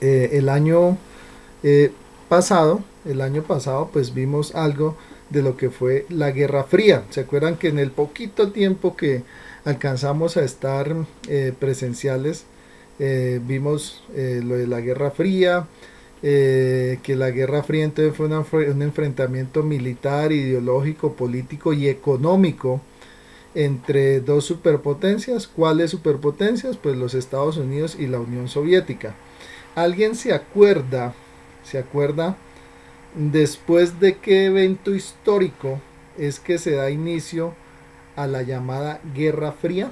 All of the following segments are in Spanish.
El año eh, el año pasado, pues vimos algo de lo que fue la Guerra Fría. ¿Se acuerdan que en el poquito tiempo que alcanzamos a estar presenciales, vimos lo de la Guerra Fría, que la Guerra Fría entonces fue un enfrentamiento militar, ideológico, político y económico entre dos superpotencias? ¿Cuáles superpotencias? Pues los Estados Unidos y la Unión Soviética. ¿Alguien se acuerda después de qué evento histórico es que se da inicio a la llamada Guerra Fría?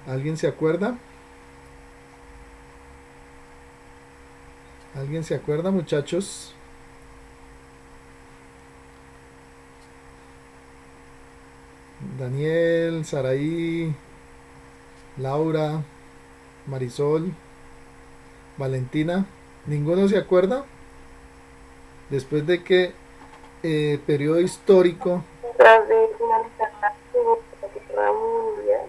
¿Alguien se acuerda? ¿Alguien se acuerda, muchachos? Daniel, Saraí, Laura, Marisol, Valentina. ¿Ninguno se acuerda? Después de qué periodo histórico. Tras de finalizar la Segunda Guerra Mundial.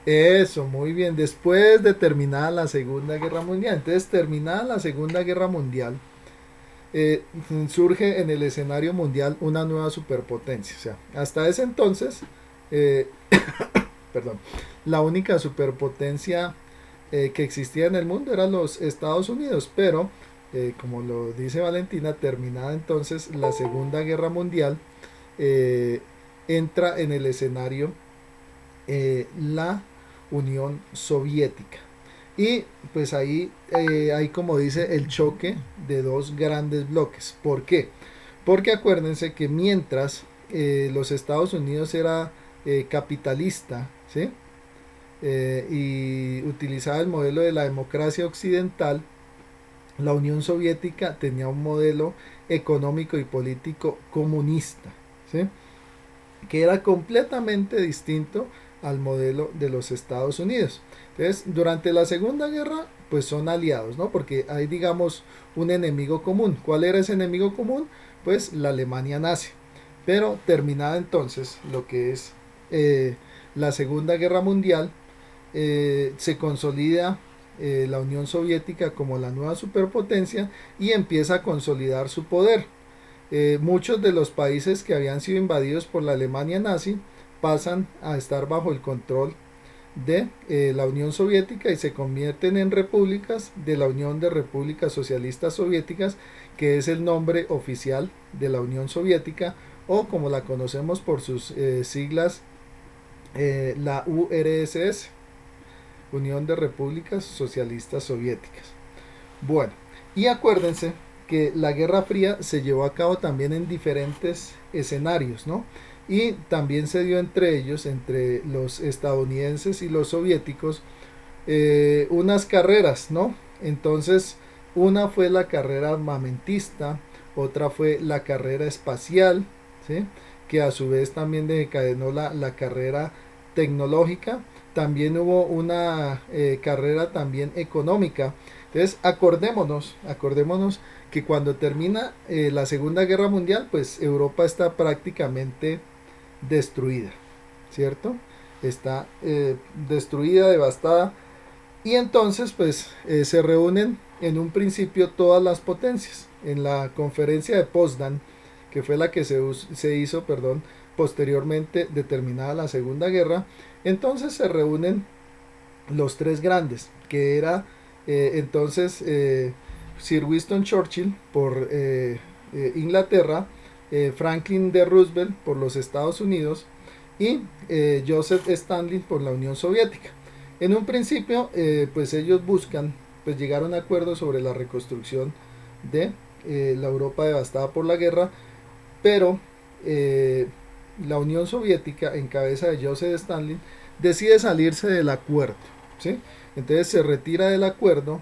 Eso, muy bien. Después de terminada la Segunda Guerra Mundial. Entonces, terminada la Segunda Guerra Mundial, eh, surge en el escenario mundial una nueva superpotencia. O sea, hasta ese entonces, eh, perdón, la única superpotencia que existía en el mundo eran los Estados Unidos, pero como lo dice Valentina, terminada entonces la Segunda Guerra Mundial, eh, entra en el escenario la Unión Soviética. Y pues ahí hay, como dice, el choque de dos grandes bloques. ¿Por qué? Porque acuérdense que mientras los Estados Unidos era capitalista, ¿sí? Y utilizaba el modelo de la democracia occidental, la Unión Soviética tenía un modelo económico y político comunista, ¿sí? Que era completamente distinto al modelo de los Estados Unidos. Entonces, durante la Segunda Guerra, pues son aliados, ¿no? Porque hay, digamos, un enemigo común. ¿Cuál era ese enemigo común? Pues la Alemania nazi. Pero terminada entonces lo que es la Segunda Guerra Mundial, se consolida la Unión Soviética como la nueva superpotencia y empieza a consolidar su poder. Muchos de los países que habían sido invadidos por la Alemania nazi pasan a estar bajo el control de la Unión Soviética y se convierten en repúblicas de la Unión de Repúblicas Socialistas Soviéticas, que es el nombre oficial de la Unión Soviética, o como la conocemos por sus siglas, la URSS, Unión de Repúblicas Socialistas Soviéticas. Bueno, y acuérdense que la Guerra Fría se llevó a cabo también en diferentes escenarios, ¿no? Y también se dio entre ellos, entre los estadounidenses y los soviéticos, unas carreras, ¿no? Entonces, una fue la carrera armamentista, otra fue la carrera espacial, ¿sí? Que a su vez también desencadenó la carrera tecnológica. También hubo una carrera también económica. Entonces, acordémonos que cuando termina la Segunda Guerra Mundial, pues Europa está prácticamente destruida, ¿cierto? Está destruida, devastada. Y entonces, pues, se reúnen en un principio todas las potencias. En la conferencia de Potsdam, que fue la que se hizo, perdón, posteriormente determinada la Segunda Guerra, entonces se reúnen los tres grandes, que era entonces Sir Winston Churchill por Inglaterra, Franklin D. Roosevelt por los Estados Unidos y Joseph Stalin por la Unión Soviética. En un principio, pues ellos buscan pues llegar a un acuerdo sobre la reconstrucción de la Europa devastada por la guerra, pero la Unión Soviética, en cabeza de Joseph Stalin, decide salirse del acuerdo, ¿sí? Entonces se retira del acuerdo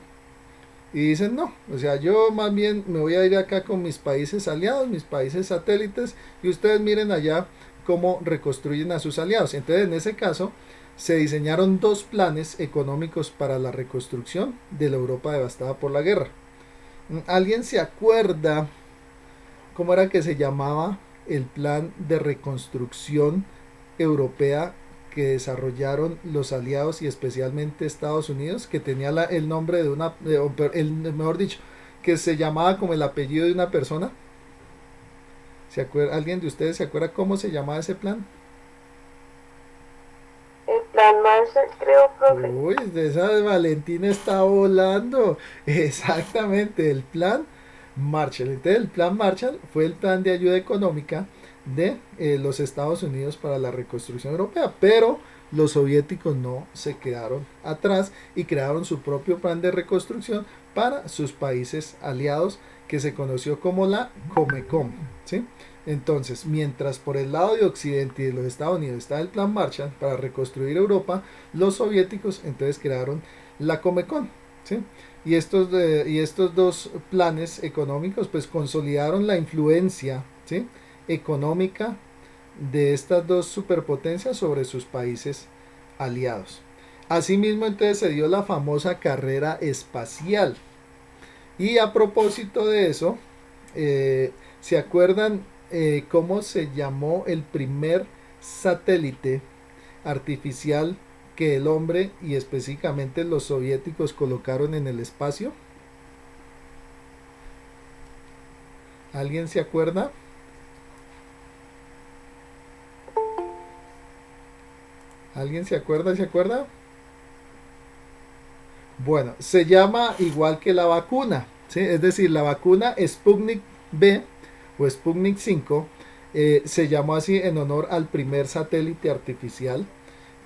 y dicen no, o sea, yo más bien me voy a ir acá con mis países aliados, mis países satélites, y ustedes miren allá cómo reconstruyen a sus aliados. Entonces, en ese caso, se diseñaron dos planes económicos para la reconstrucción de la Europa devastada por la guerra. ¿Alguien se acuerda cómo era que se llamaba el plan de reconstrucción europea que desarrollaron los aliados y especialmente Estados Unidos, que tenía el nombre de una, mejor dicho, que se llamaba como el apellido de una persona. ¿Alguien de ustedes se acuerda cómo se llamaba ese plan? El plan Marshall, creo, profe. Uy, de esa de Valentina está volando. Exactamente, el plan Marshall. Entonces, el plan Marshall fue el plan de ayuda económica de los Estados Unidos para la reconstrucción europea, pero los soviéticos no se quedaron atrás y crearon su propio plan de reconstrucción para sus países aliados, que se conoció como la Comecon, ¿sí? Entonces, mientras por el lado de Occidente y de los Estados Unidos está el plan Marshall para reconstruir Europa, los soviéticos entonces crearon la Comecon, ¿sí? Y estos dos planes económicos pues consolidaron la influencia, ¿sí?, económica de estas dos superpotencias sobre sus países aliados. Asimismo, entonces se dio la famosa carrera espacial. Y a propósito de eso, ¿se acuerdan cómo se llamó el primer satélite artificial que el hombre y específicamente los soviéticos colocaron en el espacio? ¿Alguien se acuerda? ¿Alguien se acuerda? ¿Se acuerda? Bueno, se llama igual que la vacuna, ¿sí? Es decir, la vacuna Sputnik V o Sputnik 5 se llamó así en honor al primer satélite artificial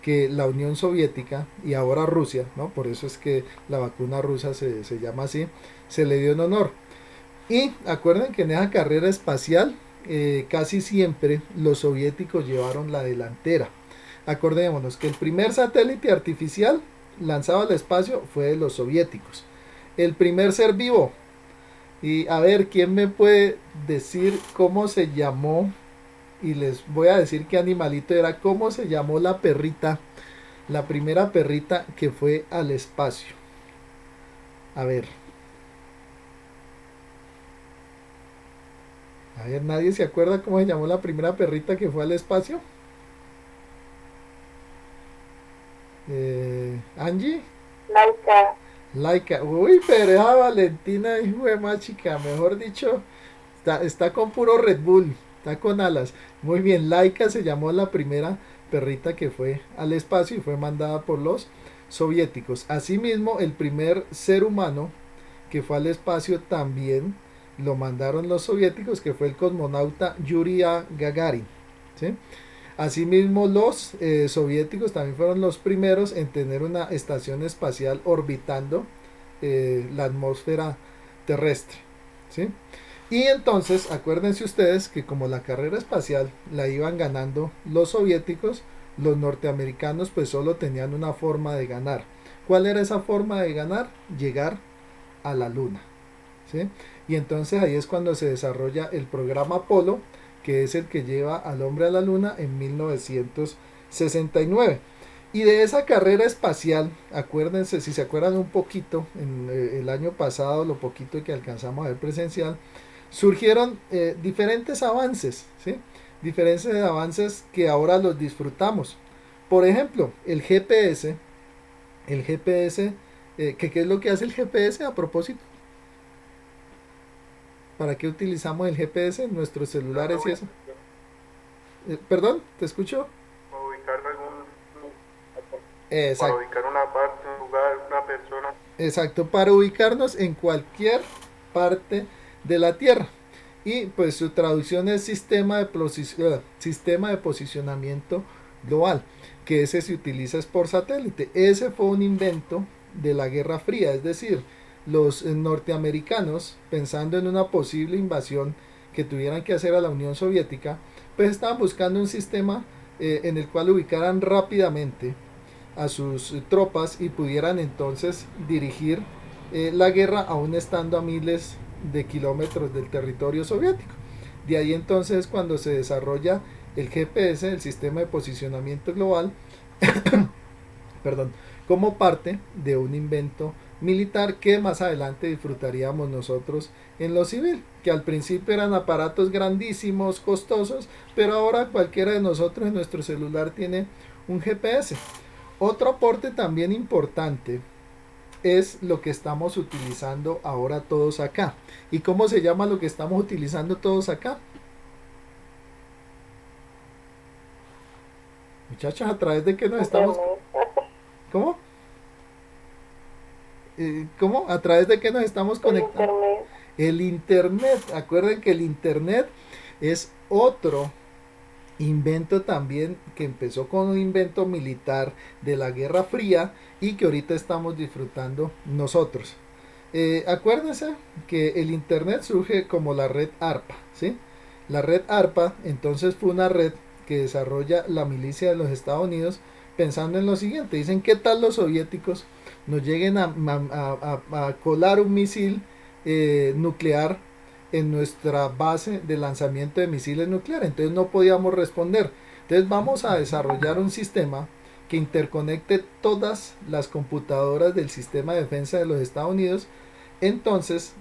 que la Unión Soviética y ahora Rusia, ¿no? Por eso es que la vacuna rusa se llama así, se le dio en honor. Y acuerden que en esa carrera espacial casi siempre los soviéticos llevaron la delantera. Acordémonos que el primer satélite artificial lanzado al espacio fue de los soviéticos. El primer ser vivo. Y a ver, ¿quién me puede decir cómo se llamó? Y les voy a decir qué animalito era. ¿Cómo se llamó la perrita? La primera perrita que fue al espacio. A ver. A ver, ¿nadie se acuerda cómo se llamó la primera perrita que fue al espacio? Angie. Laika. Laika. Uy, pero esa Valentina, hijo de más chica, mejor dicho, está con puro Red Bull, está con alas. Muy bien, Laika se llamó la primera perrita que fue al espacio y fue mandada por los soviéticos. Asimismo, el primer ser humano que fue al espacio también lo mandaron los soviéticos, que fue el cosmonauta Yuri Gagarin, ¿sí? Asimismo, los soviéticos también fueron los primeros en tener una estación espacial orbitando la atmósfera terrestre, ¿sí? Y entonces, acuérdense ustedes que como la carrera espacial la iban ganando los soviéticos, los norteamericanos pues solo tenían una forma de ganar. ¿Cuál era esa forma de ganar? Llegar a la luna, ¿sí? Y entonces ahí es cuando se desarrolla el programa Apolo, que es el que lleva al hombre a la luna en 1969. Y de esa carrera espacial, acuérdense, si se acuerdan un poquito, en el año pasado, lo poquito que alcanzamos a ver presencial, surgieron diferentes avances, ¿sí? Diferentes avances que ahora los disfrutamos. Por ejemplo, el GPS, ¿qué es lo que hace el GPS a propósito? ¿Para qué utilizamos el GPS en nuestros celulares y eso? Perdón, ¿te escucho? Para ubicar Exacto. para ubicar una parte, un lugar, una persona. Exacto, para ubicarnos en cualquier parte de la Tierra. Y pues su traducción es sistema de posicionamiento global, que ese se utiliza es por satélite. Ese fue un invento de la Guerra Fría, es decir, los norteamericanos, pensando en una posible invasión que tuvieran que hacer a la Unión Soviética, pues estaban buscando un sistema en el cual ubicaran rápidamente a sus tropas y pudieran entonces dirigir la guerra aún estando a miles de kilómetros del territorio soviético. De ahí entonces cuando se desarrolla el GPS, el sistema de posicionamiento global, perdón, como parte de un invento militar que más adelante disfrutaríamos nosotros en lo civil, que al principio eran aparatos grandísimos, costosos, pero ahora cualquiera de nosotros en nuestro celular tiene un GPS. Otro aporte también importante es lo que estamos utilizando ahora todos acá. ¿Y cómo se llama lo que estamos utilizando todos acá? Muchachos, ¿a través de qué nos estamos... Internet. ¿Cómo? ¿Cómo? ¿A través de qué nos estamos El conectando? internet. El Internet. Acuerden que el Internet es otro invento también que empezó con un invento militar de la Guerra Fría y que ahorita estamos disfrutando nosotros. Acuérdense que el Internet surge como la red ARPA, ¿sí? La red ARPA entonces fue una red que desarrolla la milicia de los Estados Unidos pensando en lo siguiente. Dicen, ¿qué tal los soviéticos nos lleguen a colar un misil nuclear en nuestra base de lanzamiento de misiles nucleares? Entonces no podíamos responder. Entonces vamos a desarrollar un sistema que interconecte todas las computadoras del sistema de defensa de los Estados Unidos, entonces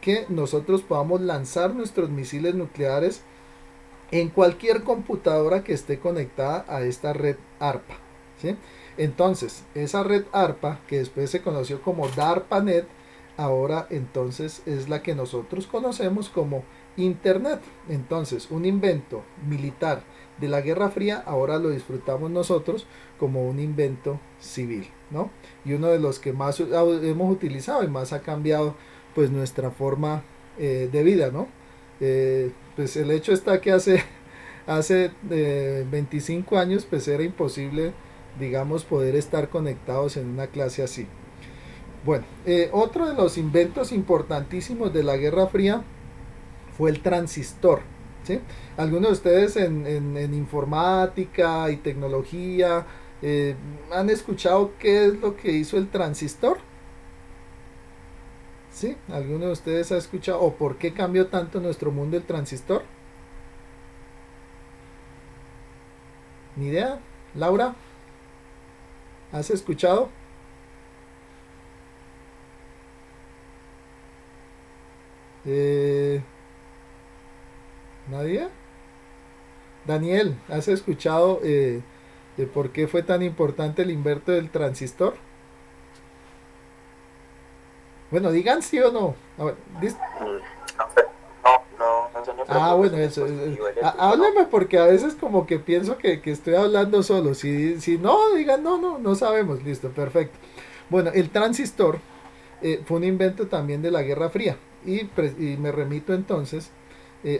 que nosotros podamos lanzar nuestros misiles nucleares en cualquier computadora que esté conectada a esta red ARPA, ¿sí? Entonces, esa red ARPA, que después se conoció como DARPANET, ahora entonces es la que nosotros conocemos como Internet. Entonces, un invento militar de la Guerra Fría, ahora lo disfrutamos nosotros como un invento civil, ¿no? Y uno de los que más hemos utilizado y más ha cambiado pues nuestra forma de vida, ¿no? Pues el hecho está que hace 25 años pues era imposible, digamos, poder estar conectados en una clase así. Bueno, otro de los inventos importantísimos de la Guerra Fría fue el transistor, ¿sí? Algunos de ustedes en informática y tecnología han escuchado qué es lo que hizo el transistor. ¿Sí? ¿Alguno de ustedes ha escuchado o por qué cambió tanto nuestro mundo el transistor? ¿Ni idea? Laura, ¿has escuchado? Eh, ¿Nadie? Daniel, ¿has escuchado de por qué fue tan importante el invento del transistor? Bueno, digan sí o no. A ver, No, señor, pero ah, creo que es bueno, un eso. dispositivo eléctrico, ¿no? Hábleme porque a veces como que pienso que estoy hablando solo. Si no, digan no sabemos. Listo, perfecto. Bueno, el transistor fue un invento también de la Guerra Fría. Y me remito entonces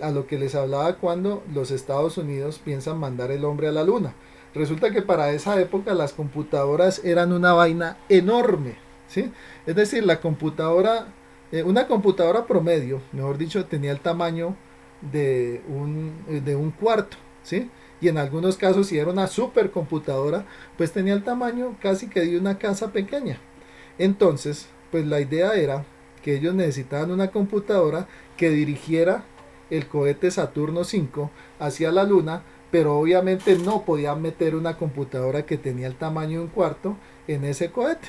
a lo que les hablaba cuando los Estados Unidos piensan mandar el hombre a la luna. Resulta que para esa época las computadoras eran una vaina enorme, ¿sí? Es decir, una computadora promedio, mejor dicho, tenía el tamaño de un cuarto, ¿sí? Y en algunos casos, si era una supercomputadora, pues tenía el tamaño casi que de una casa pequeña. Entonces, pues la idea era que ellos necesitaban una computadora que dirigiera el cohete Saturno 5 hacia la luna, pero obviamente no podían meter una computadora que tenía el tamaño de un cuarto en ese cohete.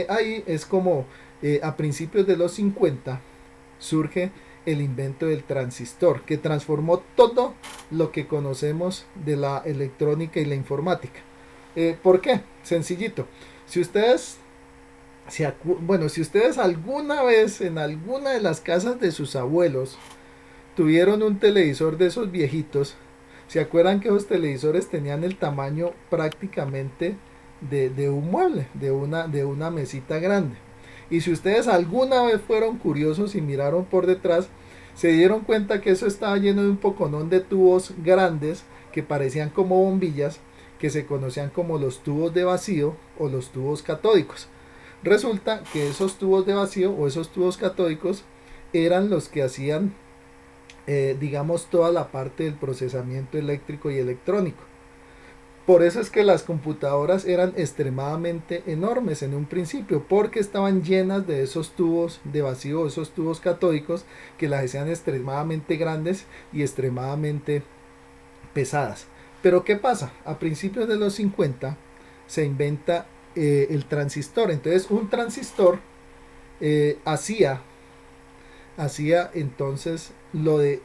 Ahí es como a principios de los 50 surge el invento del transistor, que transformó todo lo que conocemos de la electrónica y la informática. ¿Por qué? Sencillito. Si ustedes si ustedes alguna vez en alguna de las casas de sus abuelos tuvieron un televisor de esos viejitos, ¿se acuerdan que esos televisores tenían el tamaño prácticamente de un mueble, de una mesita grande? Y si ustedes alguna vez fueron curiosos y miraron por detrás, se dieron cuenta que eso estaba lleno de un poconón de tubos grandes que parecían como bombillas, que se conocían como los tubos de vacío o los tubos catódicos. Resulta que esos tubos de vacío o esos tubos catódicos eran los que hacían, digamos, toda la parte del procesamiento eléctrico y electrónico. Por eso es que las computadoras eran extremadamente enormes en un principio, porque estaban llenas de esos tubos de vacío, esos tubos catódicos que las hacían extremadamente grandes y extremadamente pesadas. Pero ¿qué pasa? A principios de los 50 se inventa el transistor. Entonces un transistor hacía entonces lo de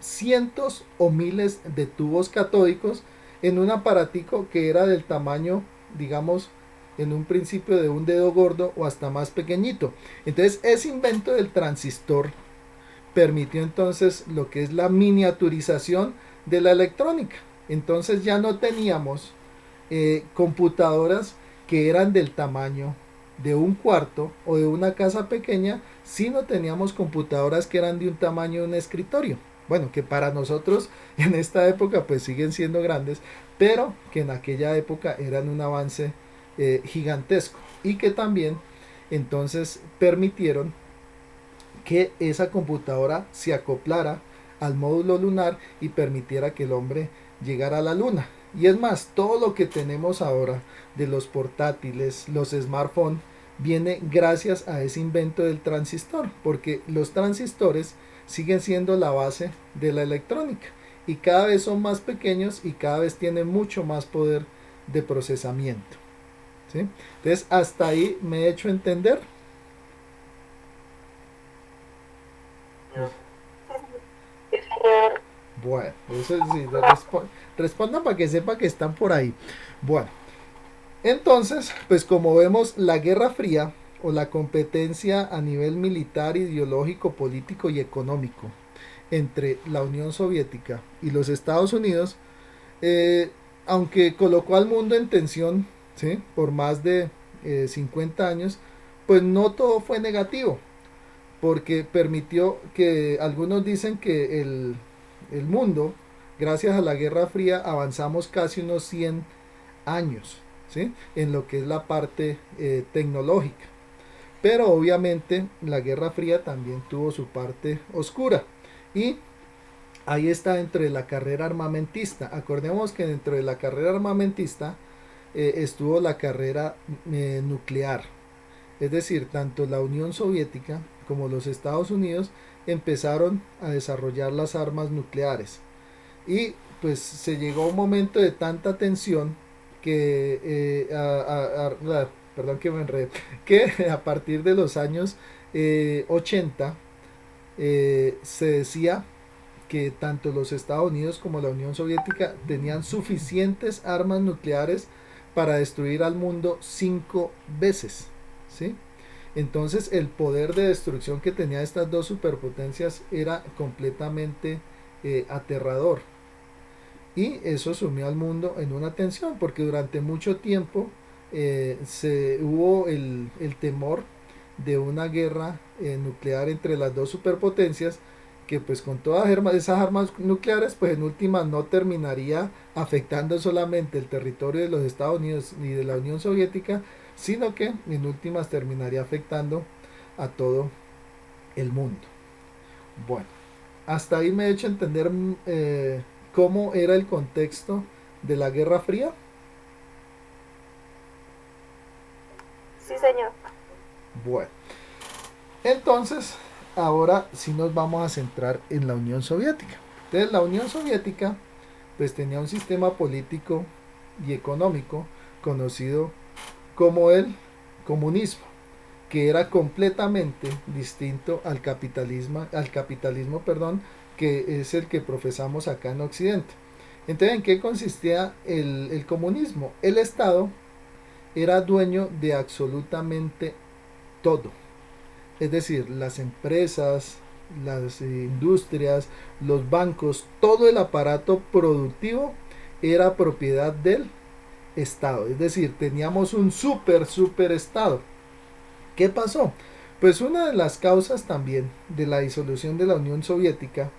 cientos o miles de tubos catódicos en un aparatico que era del tamaño, digamos, en un principio de un dedo gordo o hasta más pequeñito. Entonces ese invento del transistor permitió entonces lo que es la miniaturización de la electrónica. Entonces ya no teníamos computadoras que eran del tamaño de un cuarto o de una casa pequeña, sino teníamos computadoras que eran de un tamaño de un escritorio. Bueno, que para nosotros en esta época pues siguen siendo grandes, pero que en aquella época eran un avance gigantesco y que también entonces permitieron que esa computadora se acoplara al módulo lunar y permitiera que el hombre llegara a la luna. Y es más, todo lo que tenemos ahora de los portátiles, los smartphones, viene gracias a ese invento del transistor, porque los transistores siguen siendo la base de la electrónica y cada vez son más pequeños y cada vez tienen mucho más poder de procesamiento. ¿Sí? Entonces, hasta ahí me he hecho entender. Sí, señor. Bueno, eso sí, respondan para que sepa que están por ahí. Bueno, entonces, pues como vemos, la Guerra Fría o la competencia a nivel militar, ideológico, político y económico entre la Unión Soviética y los Estados Unidos, eh, aunque colocó al mundo en tensión, ¿sí?, por más de 50 años, pues no todo fue negativo, porque permitió que algunos dicen que el mundo, gracias a la Guerra Fría, avanzamos casi unos 100 años, ¿sí?, en lo que es la parte tecnológica. Pero obviamente la Guerra Fría también tuvo su parte oscura. Y ahí está dentro de la carrera armamentista. Acordemos que dentro de la carrera armamentista estuvo la carrera nuclear. Es decir, tanto la Unión Soviética como los Estados Unidos empezaron a desarrollar las armas nucleares. Y pues se llegó a un momento de tanta tensión que, perdón que me enredé, que a partir de los años 80 se decía que tanto los Estados Unidos como la Unión Soviética tenían suficientes armas nucleares para destruir al mundo 5 veces, ¿sí? Entonces el poder de destrucción que tenían estas dos superpotencias era completamente aterrador. Y eso sumió al mundo en una tensión, porque durante mucho tiempo hubo el temor de una guerra nuclear entre las dos superpotencias, que pues con todas esas armas nucleares pues en última no terminaría afectando solamente el territorio de los Estados Unidos ni de la Unión Soviética, sino que en últimas terminaría afectando a todo el mundo. Bueno, hasta ahí me he hecho entender cómo era el contexto de la Guerra Fría. Sí, señor. Bueno, entonces ahora sí nos vamos a centrar en la Unión Soviética. Entonces la Unión Soviética pues tenía un sistema político y económico conocido como el comunismo, que era completamente distinto al capitalismo, perdón, que es el que profesamos acá en Occidente. Entonces, ¿en qué consistía el comunismo? El Estado era dueño de absolutamente todo. Es decir, las empresas, las industrias, los bancos, todo el aparato productivo era propiedad del Estado. Es decir, teníamos un super Estado. ¿Qué pasó? Pues una de las causas también de la disolución de la Unión Soviética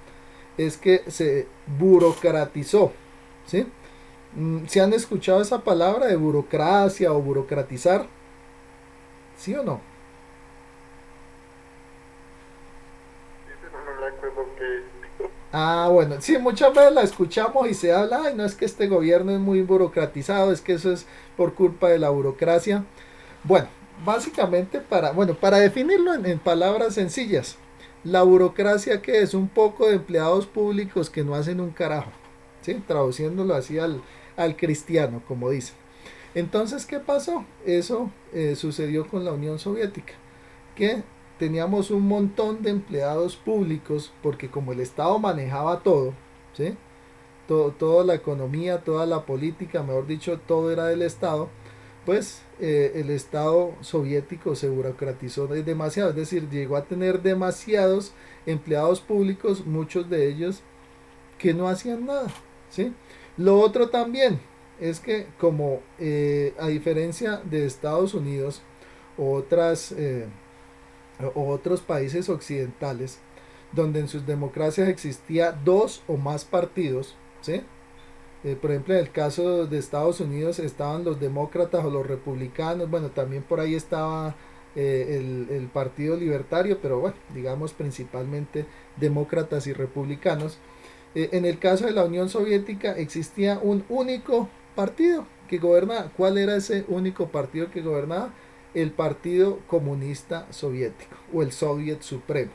es que se burocratizó, ¿sí? ¿Se han escuchado esa palabra de burocracia o burocratizar? ¿Sí o no? Sí, pero no recuerdo que Ah, bueno, sí, muchas veces la escuchamos y se habla, ay, no, es que este gobierno es muy burocratizado, es que eso es por culpa de la burocracia. Bueno, básicamente para definirlo en palabras sencillas, la burocracia, que es un poco de empleados públicos que no hacen un carajo, ¿sí? Traduciéndolo así al cristiano, como dicen. Entonces, ¿qué pasó? Eso sucedió con la Unión Soviética, que teníamos un montón de empleados públicos, porque como el Estado manejaba todo, ¿sí?, toda la economía, toda la política, mejor dicho, todo era del Estado, pues el Estado soviético se burocratizó demasiado, es decir, llegó a tener demasiados empleados públicos, muchos de ellos que no hacían nada, ¿sí? Lo otro también es que como a diferencia de Estados Unidos o o otros países occidentales, donde en sus democracias existía dos o más partidos, ¿sí? Por ejemplo, en el caso de Estados Unidos estaban los demócratas o los republicanos, bueno, también por ahí estaba el Partido Libertario, pero bueno, digamos principalmente demócratas y republicanos. En el caso de la Unión Soviética existía un único partido que gobernaba. ¿Cuál era ese único partido que gobernaba? El Partido Comunista Soviético o el Soviet Supremo.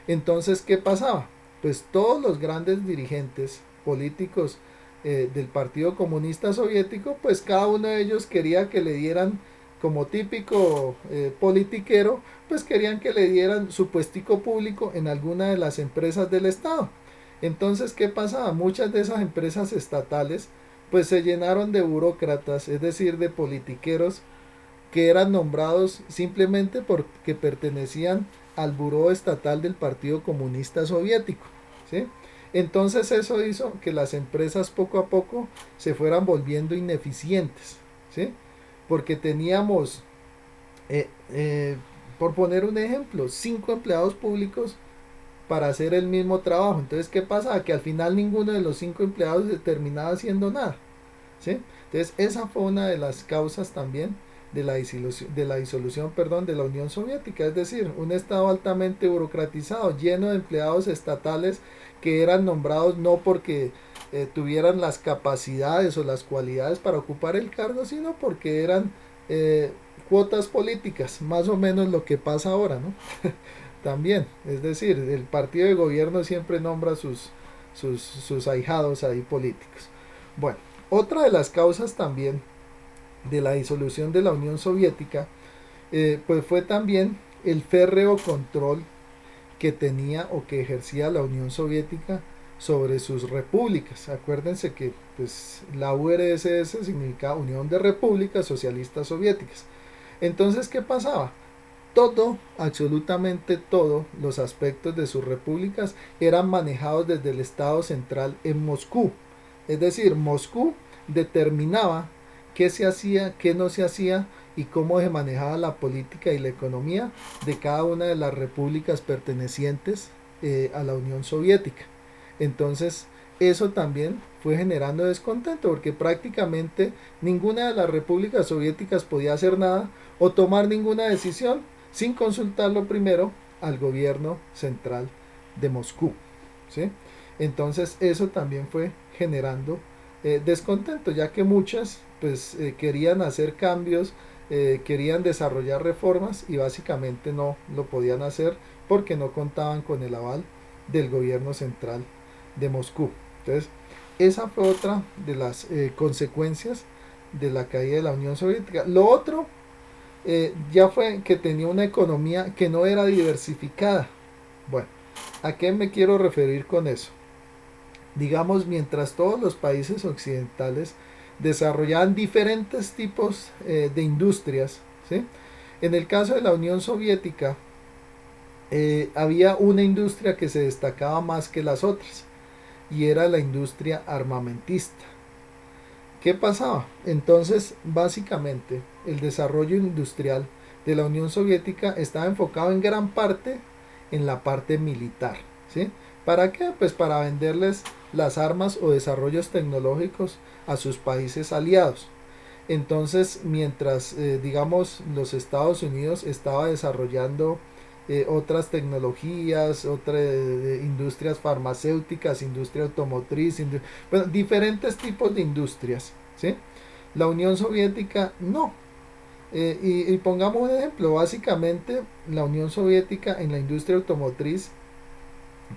Entonces, ¿qué pasaba? Pues todos los grandes dirigentes políticos del Partido Comunista Soviético, pues cada uno de ellos quería que le dieran, como típico politiquero, pues querían que le dieran su puestico público en alguna de las empresas del Estado. Entonces, ¿qué pasaba? Muchas de esas empresas estatales pues se llenaron de burócratas, es decir, de politiqueros que eran nombrados simplemente porque pertenecían al buró estatal del Partido Comunista Soviético, ¿sí? Entonces eso hizo que las empresas poco a poco se fueran volviendo ineficientes, ¿sí? Porque teníamos, eh, eh, por poner un ejemplo, 5 empleados públicos para hacer el mismo trabajo. Entonces, ¿qué pasa? Que al final ninguno de los 5 empleados terminaba haciendo nada, ¿sí? Entonces, esa fue una de las causas también de la disolución, perdón, de la Unión Soviética, es decir, un Estado altamente burocratizado, lleno de empleados estatales que eran nombrados no porque tuvieran las capacidades o las cualidades para ocupar el cargo, sino porque eran cuotas políticas, más o menos lo que pasa ahora, ¿no? También, es decir, el partido de gobierno siempre nombra sus ahijados ahí políticos. Bueno, otra de las causas también de la disolución de la Unión Soviética, pues fue también el férreo control que tenía o que ejercía la Unión Soviética sobre sus repúblicas. Acuérdense que pues, la URSS significa Unión de Repúblicas Socialistas Soviéticas. Entonces, ¿qué pasaba? Todo, absolutamente todos los aspectos de sus repúblicas eran manejados desde el Estado central en Moscú. Es decir, Moscú determinaba qué se hacía, qué no se hacía y cómo se manejaba la política y la economía de cada una de las repúblicas pertenecientes a la Unión Soviética. Entonces, eso también fue generando descontento porque prácticamente ninguna de las repúblicas soviéticas podía hacer nada o tomar ninguna decisión sin consultarlo primero al gobierno central de Moscú, ¿sí? Entonces eso también fue generando descontento, ya que muchas pues querían hacer cambios, querían desarrollar reformas y básicamente no lo podían hacer porque no contaban con el aval del gobierno central de Moscú. Entonces esa fue otra de las consecuencias de la caída de la Unión Soviética. Lo otro ya fue que tenía una economía que no era diversificada. Bueno, ¿a qué me quiero referir con eso? Digamos, mientras todos los países occidentales desarrollaban diferentes tipos de industrias, ¿sí? En el caso de la Unión Soviética, había una industria que se destacaba más que las otras, y era la industria armamentista. ¿Qué pasaba? Entonces, básicamente, el desarrollo industrial de la Unión Soviética estaba enfocado en gran parte en la parte militar, ¿sí? ¿Para qué? Pues para venderles las armas o desarrollos tecnológicos a sus países aliados. Entonces, mientras, digamos, los Estados Unidos estaba desarrollando otras tecnologías, otras industrias farmacéuticas, industria automotriz, bueno, diferentes tipos de industrias, ¿sí? La Unión Soviética no. Y pongamos un ejemplo, básicamente la Unión Soviética en la industria automotriz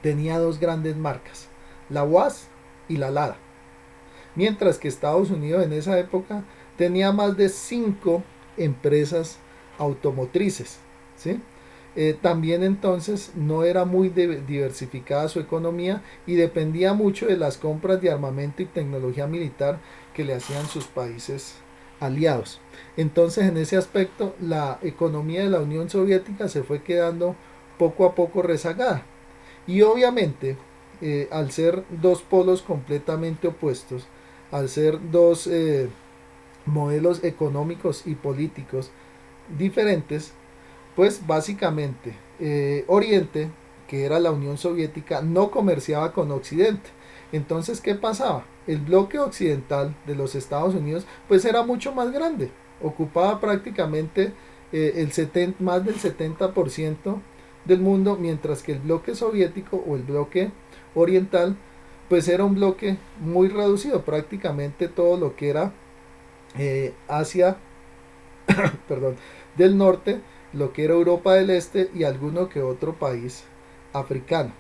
tenía dos grandes marcas, la UAZ y la Lada, mientras que Estados Unidos en esa época tenía más de 5 empresas automotrices, ¿sí? también entonces no era muy diversificada su economía y dependía mucho de las compras de armamento y tecnología militar que le hacían sus países aliados. Entonces en ese aspecto la economía de la Unión Soviética se fue quedando poco a poco rezagada. Y obviamente al ser dos polos completamente opuestos, al ser dos modelos económicos y políticos diferentes, pues básicamente Oriente, que era la Unión Soviética, no comerciaba con Occidente. Entonces, ¿qué pasaba? El bloque occidental de los Estados Unidos pues era mucho más grande, ocupaba prácticamente más del 70% del mundo, mientras que el bloque soviético o el bloque oriental pues era un bloque muy reducido, prácticamente todo lo que era Asia perdón, del norte, lo que era Europa del Este y alguno que otro país africano.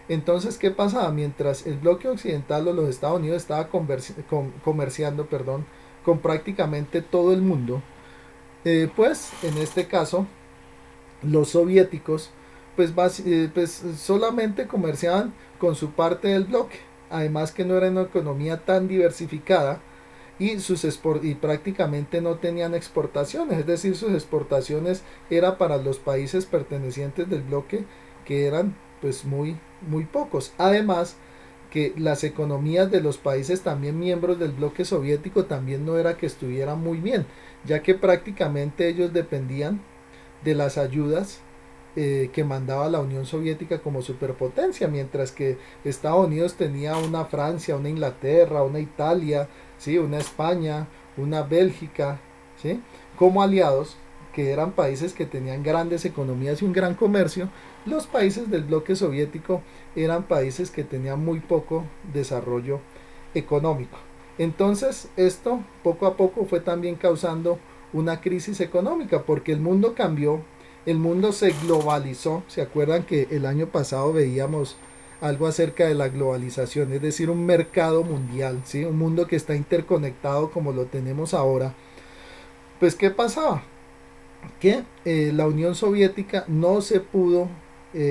Entonces, ¿qué pasaba? Mientras el bloque occidental o los Estados Unidos estaba comerciando con prácticamente todo el mundo, pues en este caso los soviéticos pues solamente comerciaban con su parte del bloque, además que no era una economía tan diversificada y prácticamente no tenían exportaciones, es decir, sus exportaciones era para los países pertenecientes del bloque, que eran pues muy pocos. Además que las economías de los países también miembros del bloque soviético también no era que estuvieran muy bien, ya que prácticamente ellos dependían de las ayudas que mandaba la Unión Soviética como superpotencia, mientras que Estados Unidos tenía una Francia, una Inglaterra, una Italia, ¿sí? Una España, una Bélgica, ¿sí? Como aliados, que eran países que tenían grandes economías y un gran comercio. Los países del bloque soviético eran países que tenían muy poco desarrollo económico. Entonces esto poco a poco fue también causando una crisis económica, porque el mundo cambió, el mundo se globalizó. ¿Se acuerdan que el año pasado veíamos algo acerca de la globalización? Es decir, un mercado mundial, ¿sí? Un mundo que está interconectado como lo tenemos ahora. Pues, ¿qué pasaba? Que la Unión Soviética no se pudo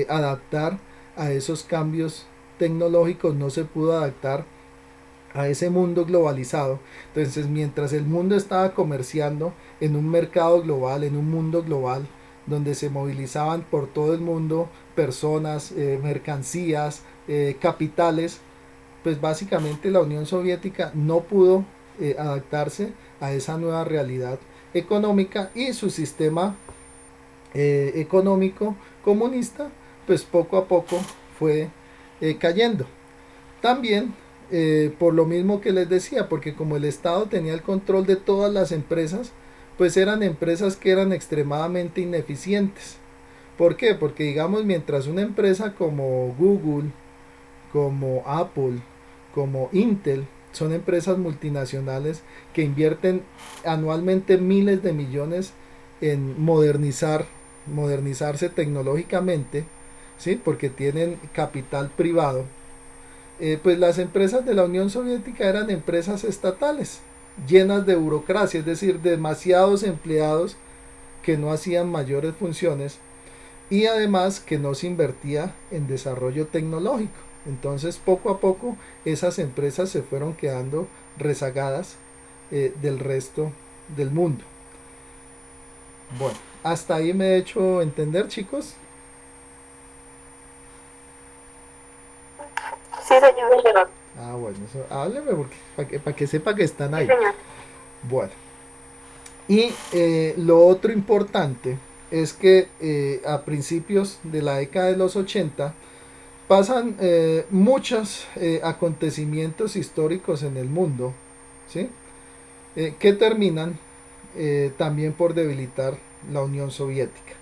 adaptar a esos cambios tecnológicos, no se pudo adaptar a ese mundo globalizado. Entonces, mientras el mundo estaba comerciando en un mercado global, en un mundo global, donde se movilizaban por todo el mundo personas, mercancías, capitales, pues básicamente la Unión Soviética no pudo adaptarse a esa nueva realidad económica y su sistema económico comunista pues poco a poco fue cayendo. También por lo mismo que les decía, porque como el Estado tenía el control de todas las empresas, pues eran empresas que eran extremadamente ineficientes. ¿Por qué? Porque digamos, mientras una empresa como Google, como Apple, como Intel, son empresas multinacionales que invierten anualmente miles de millones en modernizarse tecnológicamente, ¿sí? Porque tienen capital privado. Pues las empresas de la Unión Soviética eran empresas estatales, llenas de burocracia, es decir, demasiados empleados que no hacían mayores funciones y además que no se invertía en desarrollo tecnológico. Entonces poco a poco esas empresas se fueron quedando rezagadas del resto del mundo. Bueno, hasta ahí me he hecho entender, chicos. Sí, señor. Ah, bueno, eso, hábleme porque para que sepa que están Sí, ahí. señor. Bueno, y lo otro importante es que a principios de la década de los 80 pasan muchos acontecimientos históricos en el mundo, ¿sí? Que terminan también por debilitar la Unión Soviética.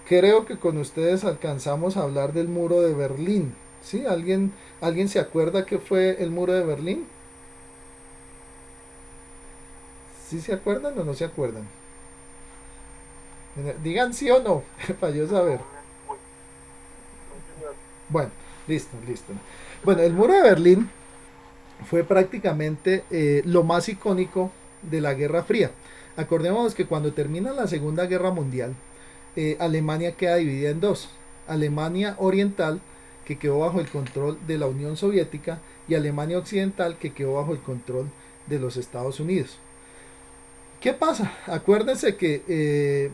Creo que con ustedes alcanzamos a hablar del muro de Berlín, ¿sí? ¿Alguien se acuerda qué fue el muro de Berlín? ¿Sí se acuerdan o no se acuerdan? Digan sí o no, para yo saber. Bueno, listo. Bueno, el muro de Berlín fue prácticamente lo más icónico de la Guerra Fría. Acordémonos que cuando termina la Segunda Guerra Mundial, Alemania queda dividida en dos. Alemania Oriental, que quedó bajo el control de la Unión Soviética, y Alemania Occidental, que quedó bajo el control de los Estados Unidos. ¿Qué pasa? Acuérdense que,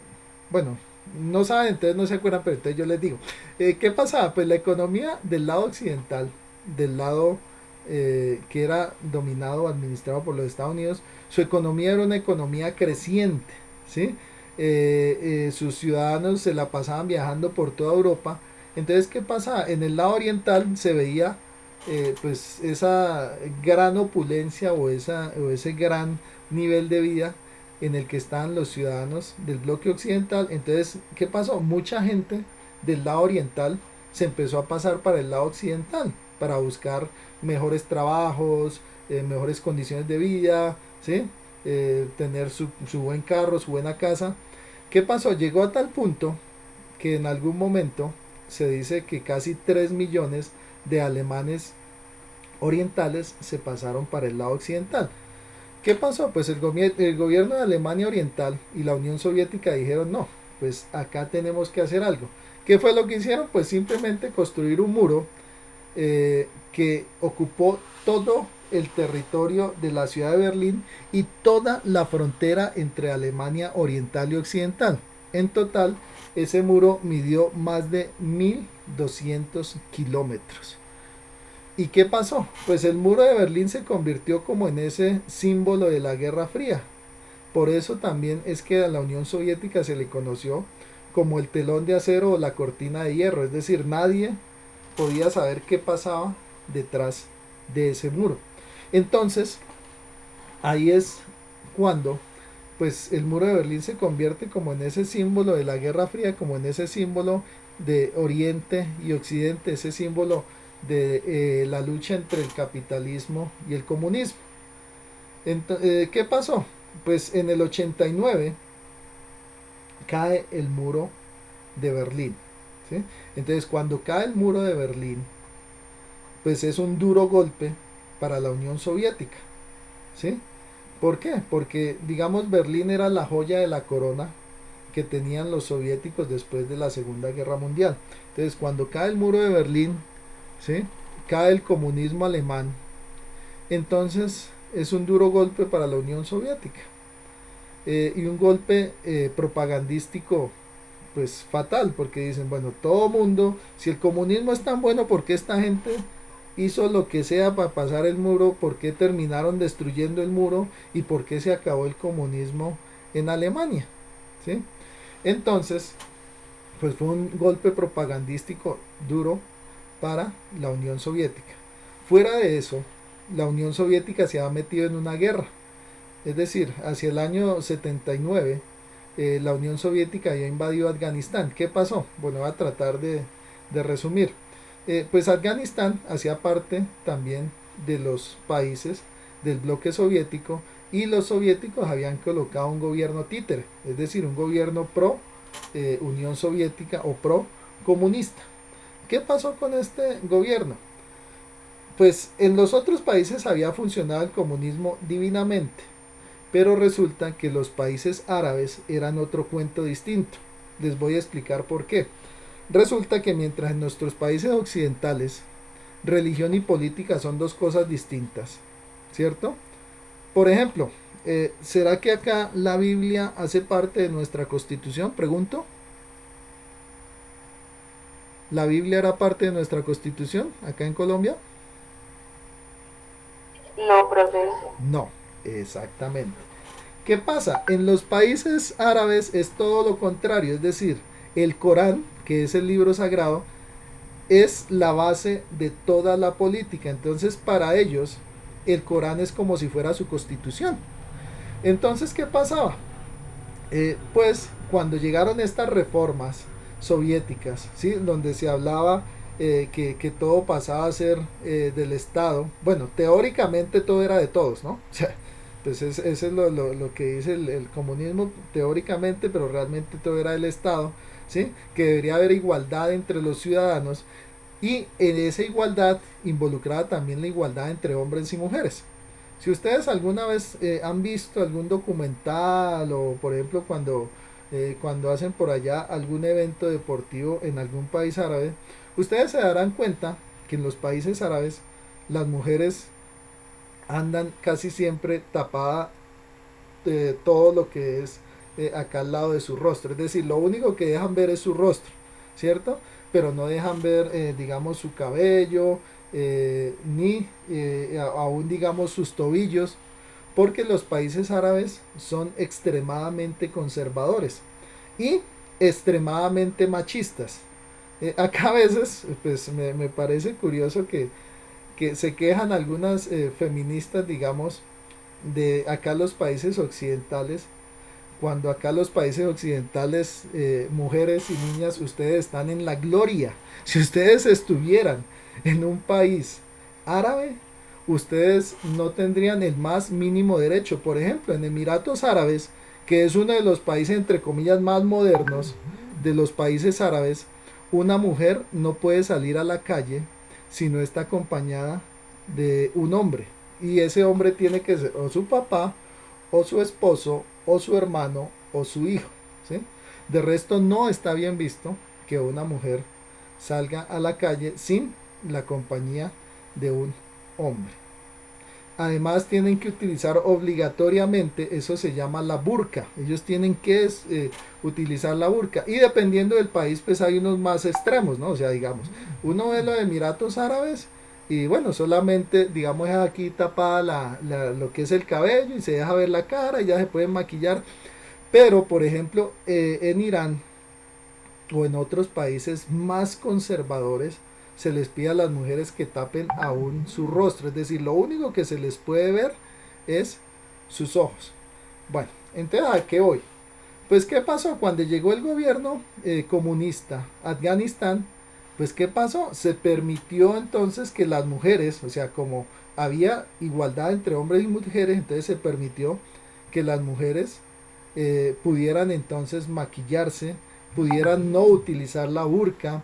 bueno, no saben, entonces no se acuerdan, pero entonces yo les digo. ¿Qué pasaba? Pues la economía del lado occidental, del lado que era dominado o administrado por los Estados Unidos, su economía era una economía creciente, ¿sí? Sus ciudadanos se la pasaban viajando por toda Europa. Entonces, ¿qué pasa? En el lado oriental se veía pues esa gran opulencia o ese gran nivel de vida en el que estaban los ciudadanos del bloque occidental. Entonces, ¿qué pasó? Mucha gente del lado oriental se empezó a pasar para el lado occidental para buscar mejores trabajos, mejores condiciones de vida, ¿sí? Tener su buen carro, su buena casa. ¿Qué pasó? Llegó a tal punto que en algún momento se dice que casi 3 millones de alemanes orientales se pasaron para el lado occidental. ¿Qué pasó? Pues el gobierno de Alemania Oriental y la Unión Soviética dijeron no, pues acá tenemos que hacer algo. ¿Qué fue lo que hicieron? Pues simplemente construir un muro que ocupó todo el territorio de la ciudad de Berlín y toda la frontera entre Alemania Oriental y Occidental. En total, ese muro midió más de 1200 kilómetros. ¿Y qué pasó? Pues el muro de Berlín se convirtió como en ese símbolo de la Guerra Fría. Por eso también es que a la Unión Soviética se le conoció como el telón de acero o la cortina de hierro. Es decir, nadie podía saber qué pasaba detrás de ese muro. Entonces, ahí es cuando pues el muro de Berlín se convierte como en ese símbolo de la Guerra Fría, como en ese símbolo de Oriente y Occidente, ese símbolo de la lucha entre el capitalismo y el comunismo. ¿Qué pasó? Pues en el 89 cae el muro de Berlín, ¿sí? Entonces cuando cae el muro de Berlín, pues es un duro golpe para la Unión Soviética, ¿sí? ¿Por qué? Porque digamos Berlín era la joya de la corona que tenían los soviéticos después de la Segunda Guerra Mundial. Entonces cuando cae el muro de Berlín, ¿sí? Cae el comunismo alemán, entonces es un duro golpe para la Unión Soviética, y un golpe propagandístico pues fatal, porque dicen, bueno, todo mundo, si el comunismo es tan bueno, ¿por qué esta gente hizo lo que sea para pasar el muro? ¿Por qué terminaron destruyendo el muro? ¿Y por qué se acabó el comunismo en Alemania? ¿Sí? Entonces, pues fue un golpe propagandístico duro para la Unión Soviética. Fuera de eso, la Unión Soviética se ha metido en una guerra. Es decir, hacia el año 79, la Unión Soviética ya invadió Afganistán. ¿Qué pasó? Bueno, voy a tratar de resumir. Pues Afganistán hacía parte también de los países del bloque soviético y los soviéticos habían colocado un gobierno títere, es decir, un gobierno pro Unión Soviética o pro comunista. ¿Qué pasó con este gobierno? Pues en los otros países había funcionado el comunismo divinamente, pero resulta que los países árabes eran otro cuento distinto. Les voy a explicar por qué. Resulta que mientras en nuestros países occidentales religión y política son dos cosas distintas, ¿cierto? Por ejemplo, ¿será que acá la Biblia hace parte de nuestra constitución? Pregunto. ¿La Biblia era parte de nuestra constitución acá en Colombia? No, profe. No, exactamente. ¿Qué pasa? En los países árabes es todo lo contrario, es decir, el Corán, que es el libro sagrado, es la base de toda la política. Entonces, para ellos, el Corán es como si fuera su constitución. Entonces, ¿qué pasaba? Pues cuando llegaron estas reformas soviéticas, ¿sí? Donde se hablaba que todo pasaba a ser del Estado. Bueno, teóricamente todo era de todos, ¿no? O sea, pues eso es lo que dice el comunismo teóricamente, pero realmente todo era del Estado, ¿sí? Que debería haber igualdad entre los ciudadanos y en esa igualdad involucrada también la igualdad entre hombres y mujeres. Si ustedes alguna vez han visto algún documental o por ejemplo cuando cuando hacen por allá algún evento deportivo en algún país árabe, ustedes se darán cuenta que en los países árabes las mujeres andan casi siempre tapadas de todo lo que es acá al lado de su rostro. Es decir, lo único que dejan ver es su rostro, ¿cierto? Pero no dejan ver, digamos, su cabello, ni aún, digamos, sus tobillos, porque los países árabes son extremadamente conservadores y extremadamente machistas. Acá a veces, pues me parece curioso que se quejan algunas feministas, digamos, de acá los países occidentales, cuando acá los países occidentales, mujeres y niñas, ustedes están en la gloria. Si ustedes estuvieran en un país árabe, ustedes no tendrían el más mínimo derecho. Por ejemplo, en Emiratos Árabes, que es uno de los países entre comillas más modernos de los países árabes, una mujer no puede salir a la calle si no está acompañada de un hombre. Y ese hombre tiene que ser o su papá, o su esposo, o su hermano, o su hijo, ¿sí? De resto no está bien visto que una mujer salga a la calle sin la compañía de un hombre. Además tienen que utilizar obligatoriamente, eso se llama la burka. Ellos tienen que utilizar la burka. Y dependiendo del país, pues hay unos más extremos, ¿no? O sea, digamos, uno ve lo de Emiratos Árabes y bueno, solamente, digamos, es aquí tapada lo que es el cabello y se deja ver la cara y ya se pueden maquillar. Pero, por ejemplo, en Irán o en otros países más conservadores, se les pide a las mujeres que tapen aún su rostro, es decir, lo único que se les puede ver es sus ojos. Bueno, entonces, ¿a qué voy? Pues, ¿qué pasó? Cuando llegó el gobierno comunista a Afganistán, pues, ¿qué pasó? Se permitió entonces que las mujeres, o sea, como había igualdad entre hombres y mujeres, entonces se permitió que las mujeres pudieran entonces maquillarse, pudieran no utilizar la burka,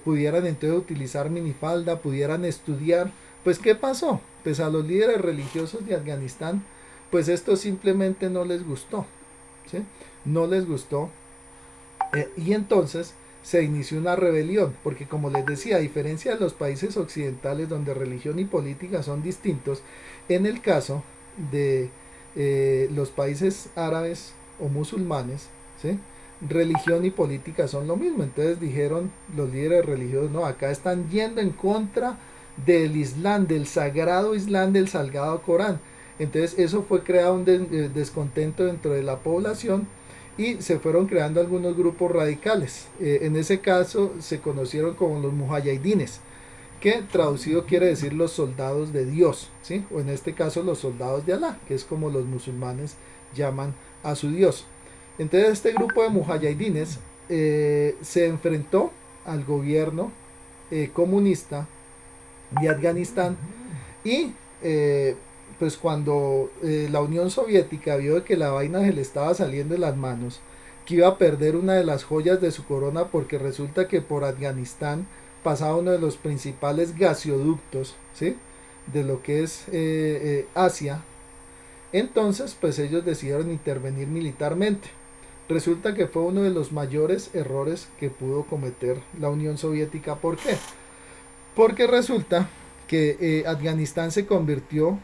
pudieran entonces utilizar minifalda, pudieran estudiar. Pues ¿qué pasó? Pues a los líderes religiosos de Afganistán, pues esto simplemente no les gustó, ¿sí? No les gustó, y entonces se inició una rebelión, porque como les decía, a diferencia de los países occidentales donde religión y política son distintos, en el caso de los países árabes o musulmanes, ¿sí? Religión y política son lo mismo. Entonces dijeron los líderes religiosos, no, acá están yendo en contra del Islam, del sagrado Islam, del sagrado Corán. Entonces eso fue creado un descontento dentro de la población y se fueron creando algunos grupos radicales. En ese caso se conocieron como los mujahidines, que traducido quiere decir los soldados de Dios, ¿sí? O en este caso los soldados de Alá, que es como los musulmanes llaman a su Dios. Entonces este grupo de mujahidines se enfrentó al gobierno comunista de Afganistán y pues cuando la Unión Soviética vio que la vaina se le estaba saliendo de las manos, que iba a perder una de las joyas de su corona, porque resulta que por Afganistán pasaba uno de los principales gasoductos, ¿sí? De lo que es Asia. Entonces pues ellos decidieron intervenir militarmente. Resulta que fue uno de los mayores errores que pudo cometer la Unión Soviética. ¿Por qué? Porque resulta que Afganistán se convirtió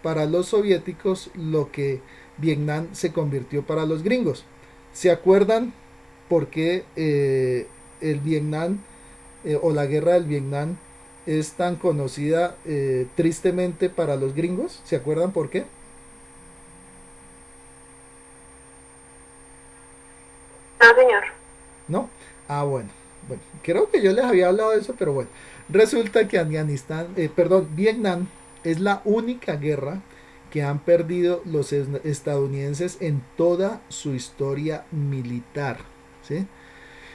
para los soviéticos lo que Vietnam se convirtió para los gringos. ¿Se acuerdan por qué el Vietnam o la guerra del Vietnam es tan conocida tristemente para los gringos? ¿Se acuerdan por qué? No, señor. ¿No? Ah, bueno. Bueno, creo que yo les había hablado de eso, pero bueno. Resulta que Vietnam es la única guerra que han perdido los estadounidenses en toda su historia militar, ¿sí?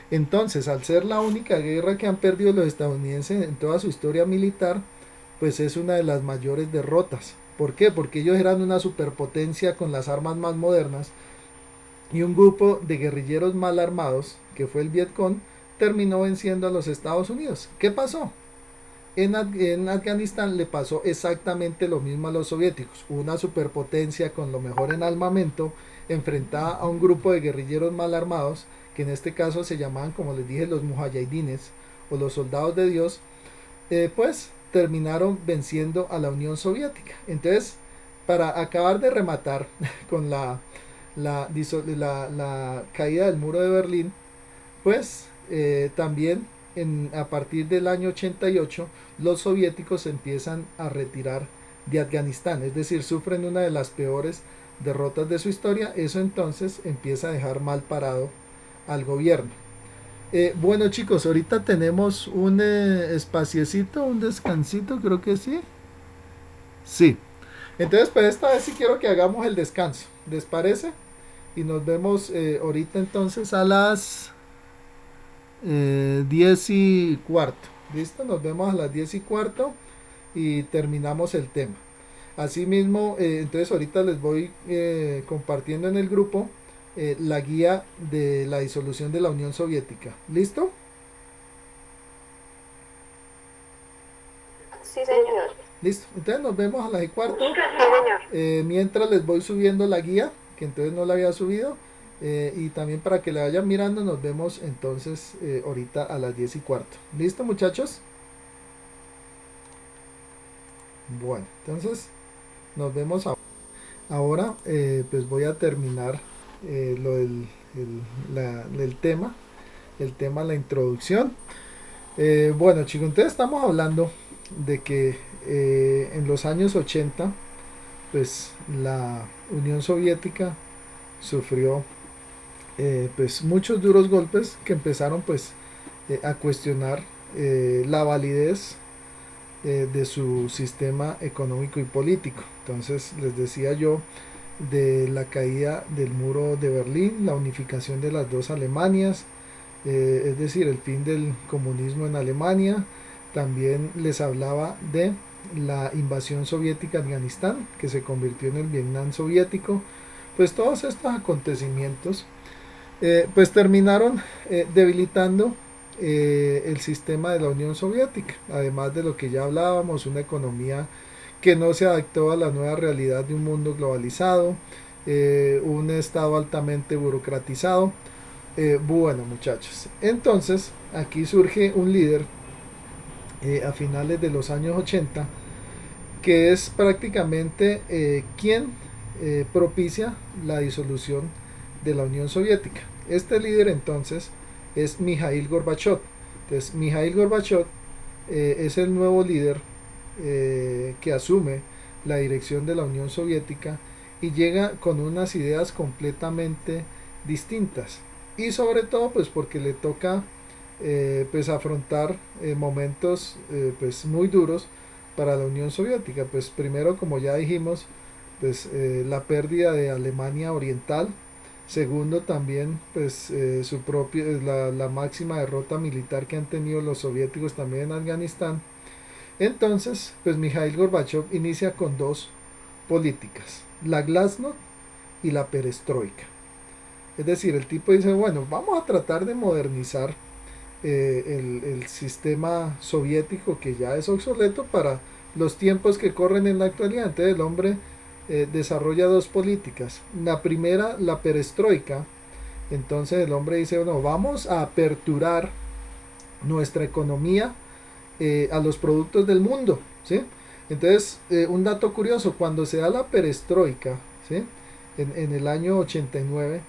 Entonces, al ser la única guerra que han perdido los estadounidenses en toda su historia militar, pues es una de las mayores derrotas. ¿Por qué? Porque ellos eran una superpotencia con las armas más modernas y un grupo de guerrilleros mal armados, que fue el Vietcong, terminó venciendo a los Estados Unidos. ¿Qué pasó? En Afganistán le pasó exactamente lo mismo a los soviéticos, una superpotencia con lo mejor en armamento, enfrentaba a un grupo de guerrilleros mal armados, que en este caso se llamaban, como les dije, los mujahidines o los soldados de Dios, pues terminaron venciendo a la Unión Soviética. Entonces, para acabar de rematar con la caída del muro de Berlín, pues también a partir del año 88 los soviéticos empiezan a retirar de Afganistán, es decir, sufren una de las peores derrotas de su historia. Eso entonces empieza a dejar mal parado al gobierno. Bueno chicos, ahorita tenemos un espaciecito, un descansito, creo que sí. Sí. Entonces, pues esta vez sí quiero que hagamos el descanso. ¿Les parece? Y nos vemos ahorita entonces a las 10:15. ¿Listo? Nos vemos a las 10:15 y terminamos el tema. Asimismo, entonces ahorita les voy compartiendo en el grupo la guía de la disolución de la Unión Soviética. ¿Listo? Sí, señor. Listo. Entonces nos vemos a las 10:15. Sí, señor. Mientras les voy subiendo la guía, que entonces no la había subido. Y también para que la vayan mirando, nos vemos entonces ahorita a las 10:15. ¿Listo, muchachos? Bueno, entonces nos vemos ahora. Pues voy a terminar lo del el tema, la introducción. Bueno, chicos, entonces estamos hablando de que en los años 80, pues la Unión Soviética sufrió pues muchos duros golpes que empezaron pues a cuestionar la validez de su sistema económico y político. Entonces les decía yo de la caída del muro de Berlín, la unificación de las dos Alemanias, es decir, el fin del comunismo en Alemania. También les hablaba de la invasión soviética a Afganistán, que se convirtió en el Vietnam soviético. Pues todos estos acontecimientos pues terminaron debilitando el sistema de la Unión Soviética, además de lo que ya hablábamos, una economía que no se adaptó a la nueva realidad de un mundo globalizado, un estado altamente burocratizado. Bueno, muchachos, entonces aquí surge un líder a finales de los años 80 que es prácticamente quien propicia la disolución de la Unión Soviética. Este líder entonces es Mikhail Gorbachev. Entonces Mikhail Gorbachev es el nuevo líder que asume la dirección de la Unión Soviética y llega con unas ideas completamente distintas, y sobre todo pues porque le toca pues afrontar momentos pues muy duros para la Unión Soviética. Pues primero, como ya dijimos, pues la pérdida de Alemania Oriental. Segundo, también pues la máxima derrota militar que han tenido los soviéticos también en Afganistán. Entonces pues Mikhail Gorbachev inicia con dos políticas, la Glasnost y la Perestroika. Es decir, el tipo dice, bueno, vamos a tratar de modernizar el sistema soviético, que ya es obsoleto para los tiempos que corren en la actualidad. Entonces el hombre desarrolla dos políticas. La primera, la perestroika. Entonces el hombre dice, bueno, vamos a aperturar nuestra economía a los productos del mundo, ¿sí? Entonces, un dato curioso, cuando se da la perestroika, ¿sí? En el año 89,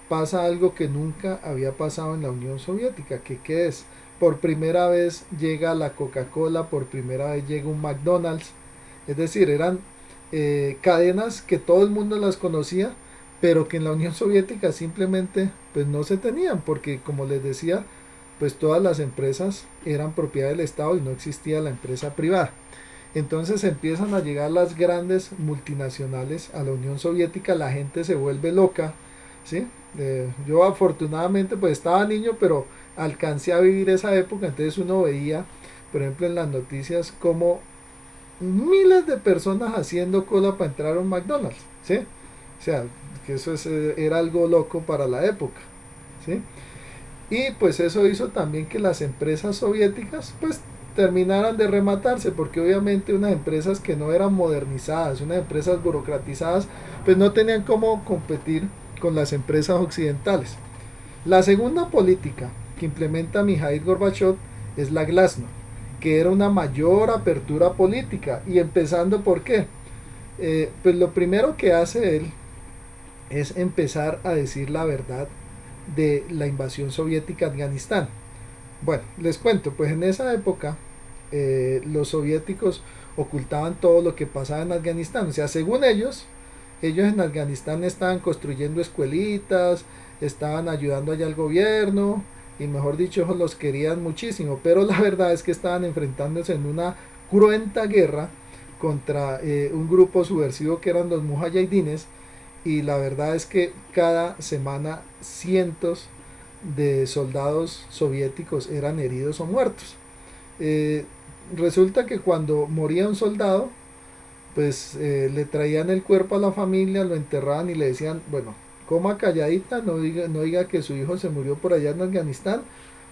pasa algo que nunca había pasado en la Unión Soviética, que ¿qué es? Por primera vez llega la Coca-Cola, por primera vez llega un McDonald's. Es decir, eran cadenas que todo el mundo las conocía, pero que en la Unión Soviética simplemente pues no se tenían, porque como les decía, pues todas las empresas eran propiedad del Estado y no existía la empresa privada. Entonces empiezan a llegar las grandes multinacionales a la Unión Soviética, la gente se vuelve loca, ¿sí? Yo afortunadamente pues estaba niño, pero alcancé a vivir esa época. Entonces uno veía, por ejemplo, en las noticias como miles de personas haciendo cola para entrar a un McDonald's, ¿sí? O sea, que eso era algo loco para la época, ¿sí? Y pues eso hizo también que las empresas soviéticas pues terminaran de rematarse, porque obviamente unas empresas que no eran modernizadas, unas empresas burocratizadas, pues no tenían cómo competir con las empresas occidentales. La segunda política que implementa Mikhail Gorbachev es la Glasnost, que era una mayor apertura política. Y empezando por qué. Pues lo primero que hace él es empezar a decir la verdad de la invasión soviética a Afganistán. Bueno, les cuento, pues en esa época los soviéticos ocultaban todo lo que pasaba en Afganistán. O sea, según ellos en Afganistán estaban construyendo escuelitas, estaban ayudando allá al gobierno y mejor dicho los querían muchísimo, pero la verdad es que estaban enfrentándose en una cruenta guerra contra un grupo subversivo que eran los mujahidines, y la verdad es que cada semana cientos de soldados soviéticos eran heridos o muertos. Resulta que cuando moría un soldado, pues le traían el cuerpo a la familia, lo enterraban y le decían, bueno, coma calladita, no diga que su hijo se murió por allá en Afganistán,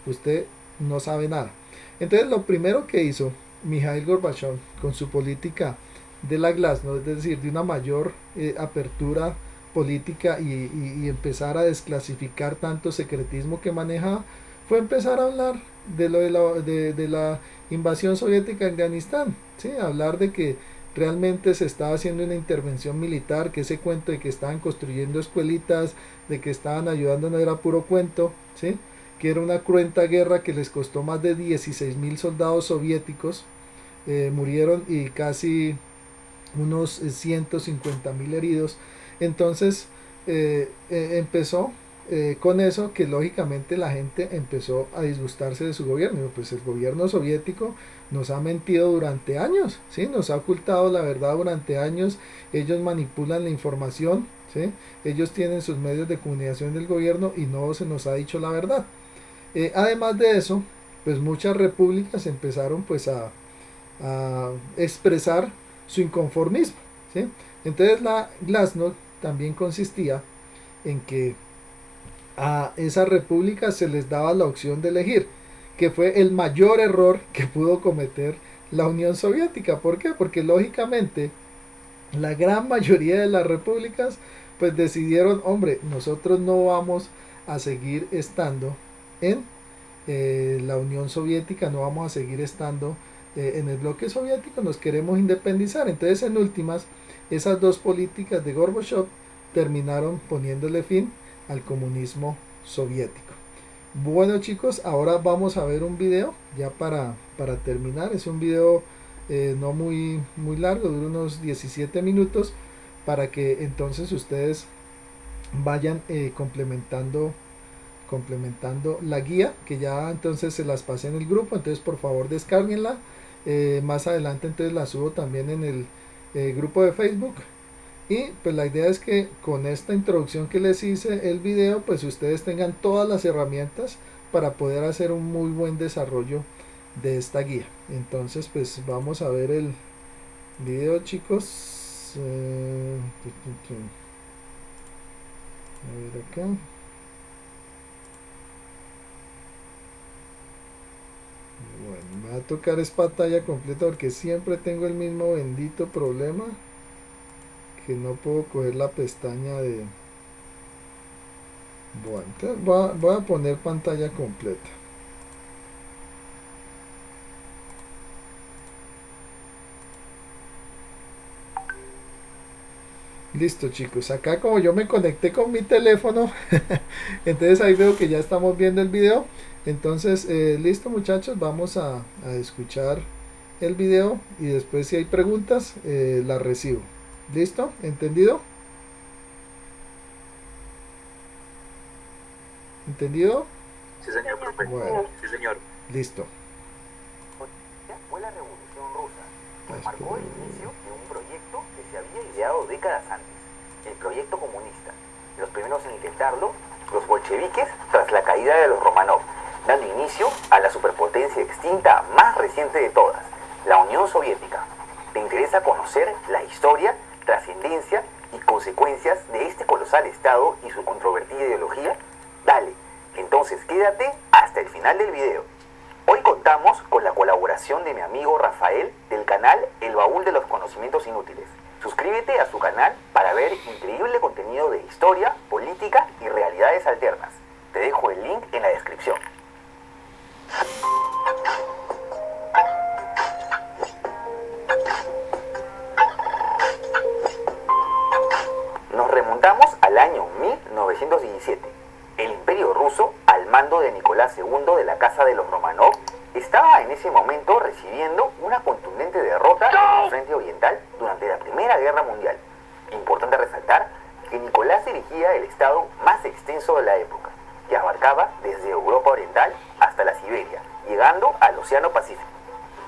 usted no sabe nada. Entonces lo primero que hizo Mikhail Gorbachev con su política de la Glasnost, es decir, de una mayor apertura política y empezar a desclasificar tanto secretismo que manejaba, fue empezar a hablar de la invasión soviética en Afganistán, ¿sí? Hablar de que realmente se estaba haciendo una intervención militar, que ese cuento de que estaban construyendo escuelitas, de que estaban ayudando no era puro cuento, ¿sí? Que era una cruenta guerra que les costó más de 16.000 soldados soviéticos, murieron y casi unos 150.000 heridos. Entonces empezó con eso, que lógicamente la gente empezó a disgustarse de su gobierno. Pues el gobierno soviético nos ha mentido durante años, ¿sí? Nos ha ocultado la verdad durante años, ellos manipulan la información, ¿sí? Ellos tienen sus medios de comunicación del gobierno y no se nos ha dicho la verdad. Además de eso, pues muchas repúblicas empezaron pues a expresar su inconformismo, ¿sí? Entonces la Glasnost también consistía en que a esas repúblicas se les daba la opción de elegir, que fue el mayor error que pudo cometer la Unión Soviética. ¿Por qué? Porque lógicamente la gran mayoría de las repúblicas pues decidieron, hombre, nosotros no vamos a seguir estando en la Unión Soviética, no vamos a seguir estando en el bloque soviético, nos queremos independizar. Entonces en últimas esas dos políticas de Gorbachev terminaron poniéndole fin al comunismo soviético. Bueno chicos, ahora vamos a ver un video ya para terminar. Es un video no muy largo, dura unos 17 minutos, para que entonces ustedes vayan complementando la guía, que ya entonces se las pasé en el grupo. Entonces por favor descárguenla. Más adelante entonces la subo también en el grupo de Facebook. Y pues la idea es que con esta introducción que les hice el video, pues ustedes tengan todas las herramientas para poder hacer un muy buen desarrollo de esta guía. Entonces pues vamos a ver el video chicos. A ver acá. Bueno, me va a tocar es pantalla completa porque siempre tengo el mismo bendito problema, que no puedo coger la pestaña de... Bueno, entonces voy a poner pantalla completa. Listo chicos, acá como yo me conecté con mi teléfono, entonces ahí veo que ya estamos viendo el video. Entonces listo muchachos, vamos a escuchar el video y después si hay preguntas las recibo. ¿Listo? ¿Entendido? ¿Entendido? Sí, señor, profe. Bueno, Sí, señor. listo. Fue la Revolución Rusa, que marcó el inicio de un proyecto que se había ideado décadas antes, el proyecto comunista. Los primeros en intentarlo, los bolcheviques, tras la caída de los Romanov, dando inicio a la superpotencia extinta más reciente de todas, la Unión Soviética. ¿Te interesa conocer la historia, trascendencia y consecuencias de este colosal Estado y su controvertida ideología? Dale, entonces quédate hasta el final del video. Hoy contamos con la colaboración de mi amigo Rafael del canal El Baúl de los Conocimientos Inútiles. Suscríbete a su canal para ver increíble contenido de historia, política y realidades alternas. Te dejo el link en la descripción. Nos remontamos al año 1917. El Imperio Ruso, al mando de Nicolás II de la Casa de los Romanov, estaba en ese momento recibiendo una contundente derrota en el frente oriental durante la Primera Guerra Mundial. Importante resaltar que Nicolás dirigía el estado más extenso de la época, que abarcaba desde Europa Oriental hasta la Siberia, llegando al Océano Pacífico.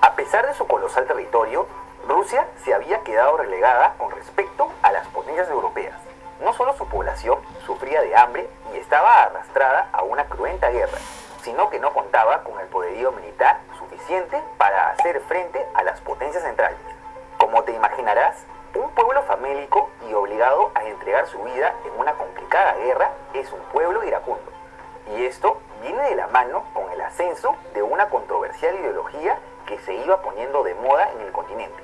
A pesar de su colosal territorio, Rusia se había quedado relegada con respecto a las potencias europeas. No solo su población sufría de hambre y estaba arrastrada a una cruenta guerra, sino que no contaba con el poderío militar suficiente para hacer frente a las potencias centrales. Como te imaginarás, un pueblo famélico y obligado a entregar su vida en una complicada guerra es un pueblo iracundo. Y esto viene de la mano con el ascenso de una controversial ideología que se iba poniendo de moda en el continente,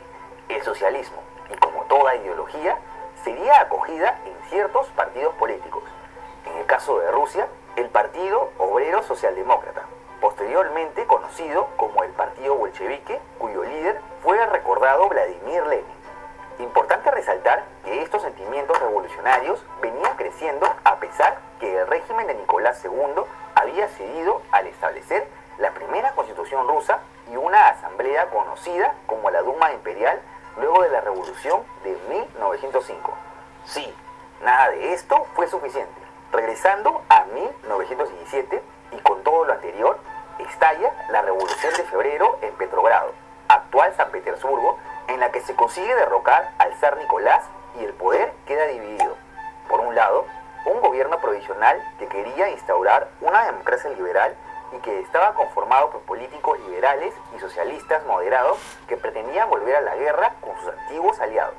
el socialismo, y como toda ideología, sería acogida en ciertos partidos políticos. En el caso de Rusia, el Partido Obrero Socialdemócrata, posteriormente conocido como el Partido Bolchevique, cuyo líder fue el recordado Vladimir Lenin. Importante resaltar que estos sentimientos revolucionarios venían creciendo a pesar que el régimen de Nicolás II había cedido al establecer la primera constitución rusa y una asamblea conocida como la Duma Imperial luego de la revolución de 1905. Sí, nada de esto fue suficiente. Regresando a 1917 y con todo lo anterior, estalla la Revolución de Febrero en Petrogrado, actual San Petersburgo, en la que se consigue derrocar al zar Nicolás y el poder queda dividido. Por un lado, un gobierno provisional que quería instaurar una democracia liberal y que estaba conformado por políticos liberales y socialistas moderados que pretendían volver a la guerra con sus antiguos aliados.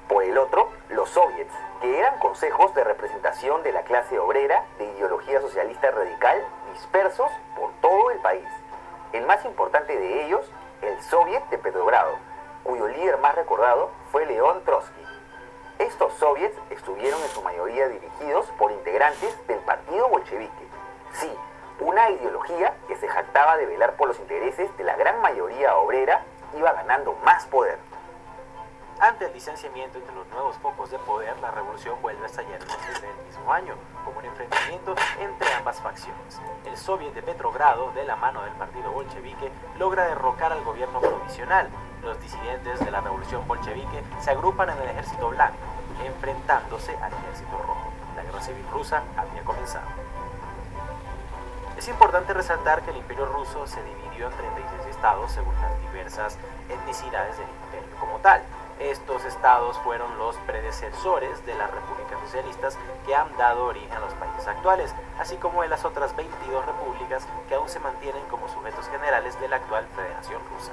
Por el otro, los soviets, que eran consejos de representación de la clase obrera de ideología socialista radical dispersos por todo el país. El más importante de ellos, el Soviet de Petrogrado, cuyo líder más recordado fue León Trotsky. Estos soviets estuvieron en su mayoría dirigidos por integrantes del Partido Bolchevique. Sí, una ideología que se jactaba de velar por los intereses de la gran mayoría obrera iba ganando más poder. Ante el distanciamiento entre los nuevos focos de poder, la revolución vuelve a estallar en octubre del mismo año, como un enfrentamiento entre ambas facciones. El Soviet de Petrogrado, de la mano del partido bolchevique, logra derrocar al gobierno provisional. Los disidentes de la revolución bolchevique se agrupan en el ejército blanco, enfrentándose al ejército rojo. La guerra civil rusa había comenzado. Es importante resaltar que el Imperio ruso se dividió en 36 estados según las diversas etnicidades del imperio como tal. Estos estados fueron los predecesores de las repúblicas socialistas que han dado origen a los países actuales, así como de las otras 22 repúblicas que aún se mantienen como sujetos generales de la actual Federación Rusa.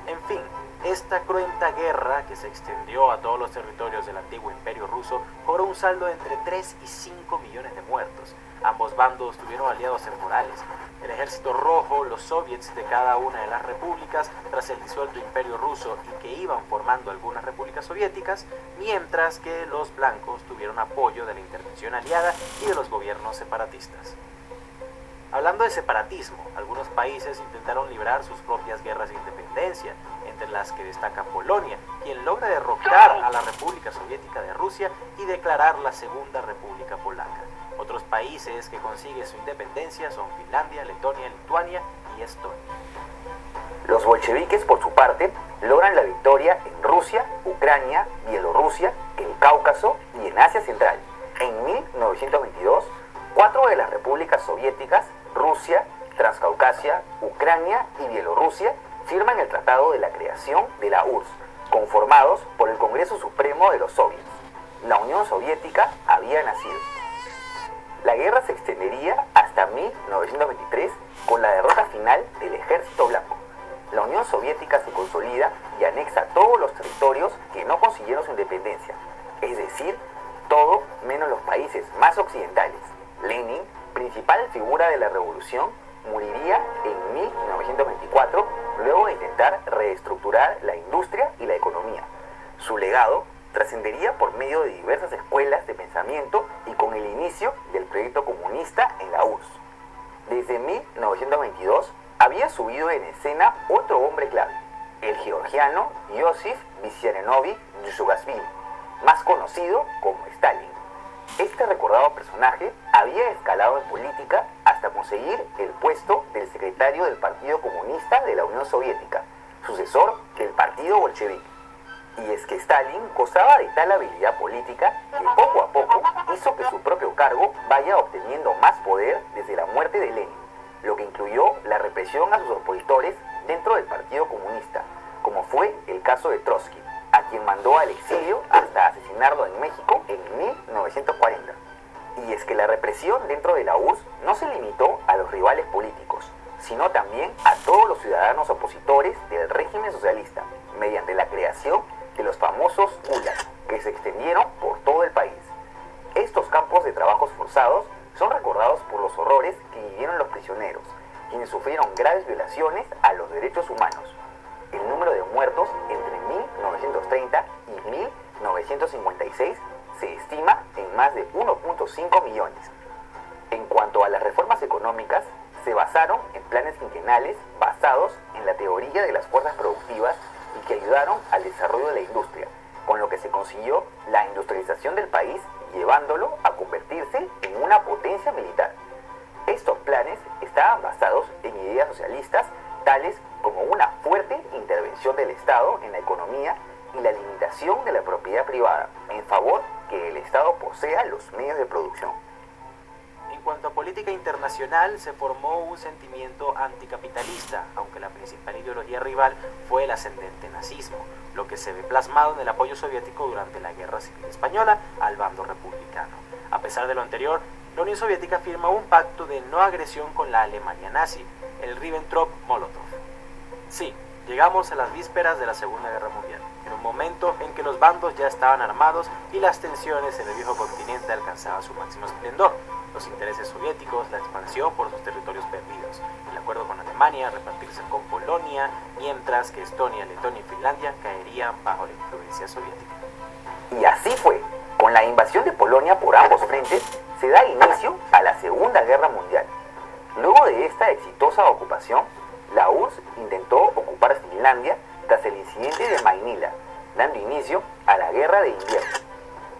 En fin, esta cruenta guerra que se extendió a todos los territorios del antiguo Imperio ruso cobró un saldo de entre 3 y 5 millones de muertos. Ambos bandos tuvieron aliados temporales. El ejército rojo, los soviets de cada una de las repúblicas tras el disuelto Imperio ruso y que iban formando algunas repúblicas soviéticas, mientras que los blancos tuvieron apoyo de la intervención aliada y de los gobiernos separatistas. Hablando de separatismo, algunos países intentaron librar sus propias guerras de independencia, entre las que destaca Polonia, quien logra derrocar a la República Soviética de Rusia y declarar la Segunda República Polaca. Otros países que consiguen su independencia son Finlandia, Letonia, Lituania y Estonia. Los bolcheviques, por su parte, logran la victoria en Rusia, Ucrania, Bielorrusia, el Cáucaso y en Asia Central. En 1922, 4 de las repúblicas soviéticas, Rusia, Transcaucasia, Ucrania y Bielorrusia, firman el Tratado de la Creación de la URSS, conformados por el Congreso Supremo de los Soviets. La Unión Soviética había nacido. La guerra se extendería hasta 1923 con la derrota final del Ejército Blanco. La Unión Soviética se consolida y anexa todos los territorios que no consiguieron su independencia, es decir, todo menos los países más occidentales. Lenin, principal figura de la revolución, moriría en 1924 luego de intentar reestructurar la industria y la economía. Su legado trascendería por medio de diversas escuelas de pensamiento y con el inicio del proyecto comunista en la URSS. Desde 1922 había subido en escena otro hombre clave, el georgiano Iosif Vissarionovich Djugashvili, más conocido como Stalin. Este recordado personaje había escalado en política hasta conseguir el puesto del secretario del Partido Comunista de la Unión Soviética, sucesor del Partido Bolchevique. Y es que Stalin gozaba de tal habilidad política que poco a poco hizo que su propio cargo vaya obteniendo más poder desde la muerte de Lenin, lo que incluyó la represión a sus opositores dentro del Partido Comunista, como fue el caso de Trotsky, a quien mandó al exilio hasta asesinarlo en México en 1940. Y es que la represión dentro de la URSS no se limitó a los rivales políticos, sino también a todos los ciudadanos opositores del régimen socialista, mediante la creación de los famosos gulag, que se extendieron por todo el país. Estos campos de trabajos forzados son recordados por los horrores que vivieron los prisioneros, quienes sufrieron graves violaciones a los derechos humanos. El número de muertos entre 1930 y 1956 se estima en más de 1.5 millones. En cuanto a las reformas económicas, se basaron en planes quinquenales basados en la teoría de las fuerzas productivas y que ayudaron al desarrollo de la industria, con lo que se consiguió la industrialización del país, llevándolo a convertirse en una potencia militar. Estos planes estaban basados en ideas socialistas tales como una fuerte intervención del Estado en la economía y la limitación de la propiedad privada, en favor que el Estado posea los medios de producción. En cuanto a política internacional, se formó un sentimiento anticapitalista, aunque la principal ideología rival fue el ascendente nazismo, lo que se ve plasmado en el apoyo soviético durante la Guerra Civil Española al bando republicano. A pesar de lo anterior, la Unión Soviética firma un pacto de no agresión con la Alemania nazi, el Ribbentrop-Molotov. Sí, llegamos a las vísperas de la Segunda Guerra Mundial, en un momento en que los bandos ya estaban armados y las tensiones en el viejo continente alcanzaban su máximo esplendor. Los intereses soviéticos, la expansión por sus territorios perdidos, el acuerdo con Alemania, repartirse con Polonia, mientras que Estonia, Letonia y Finlandia caerían bajo la influencia soviética. Y así fue. Con la invasión de Polonia por ambos frentes, se da inicio a la Segunda Guerra Mundial. Luego de esta exitosa ocupación, la URSS intentó ocupar Finlandia tras el incidente de Mainila, dando inicio a la Guerra de Invierno.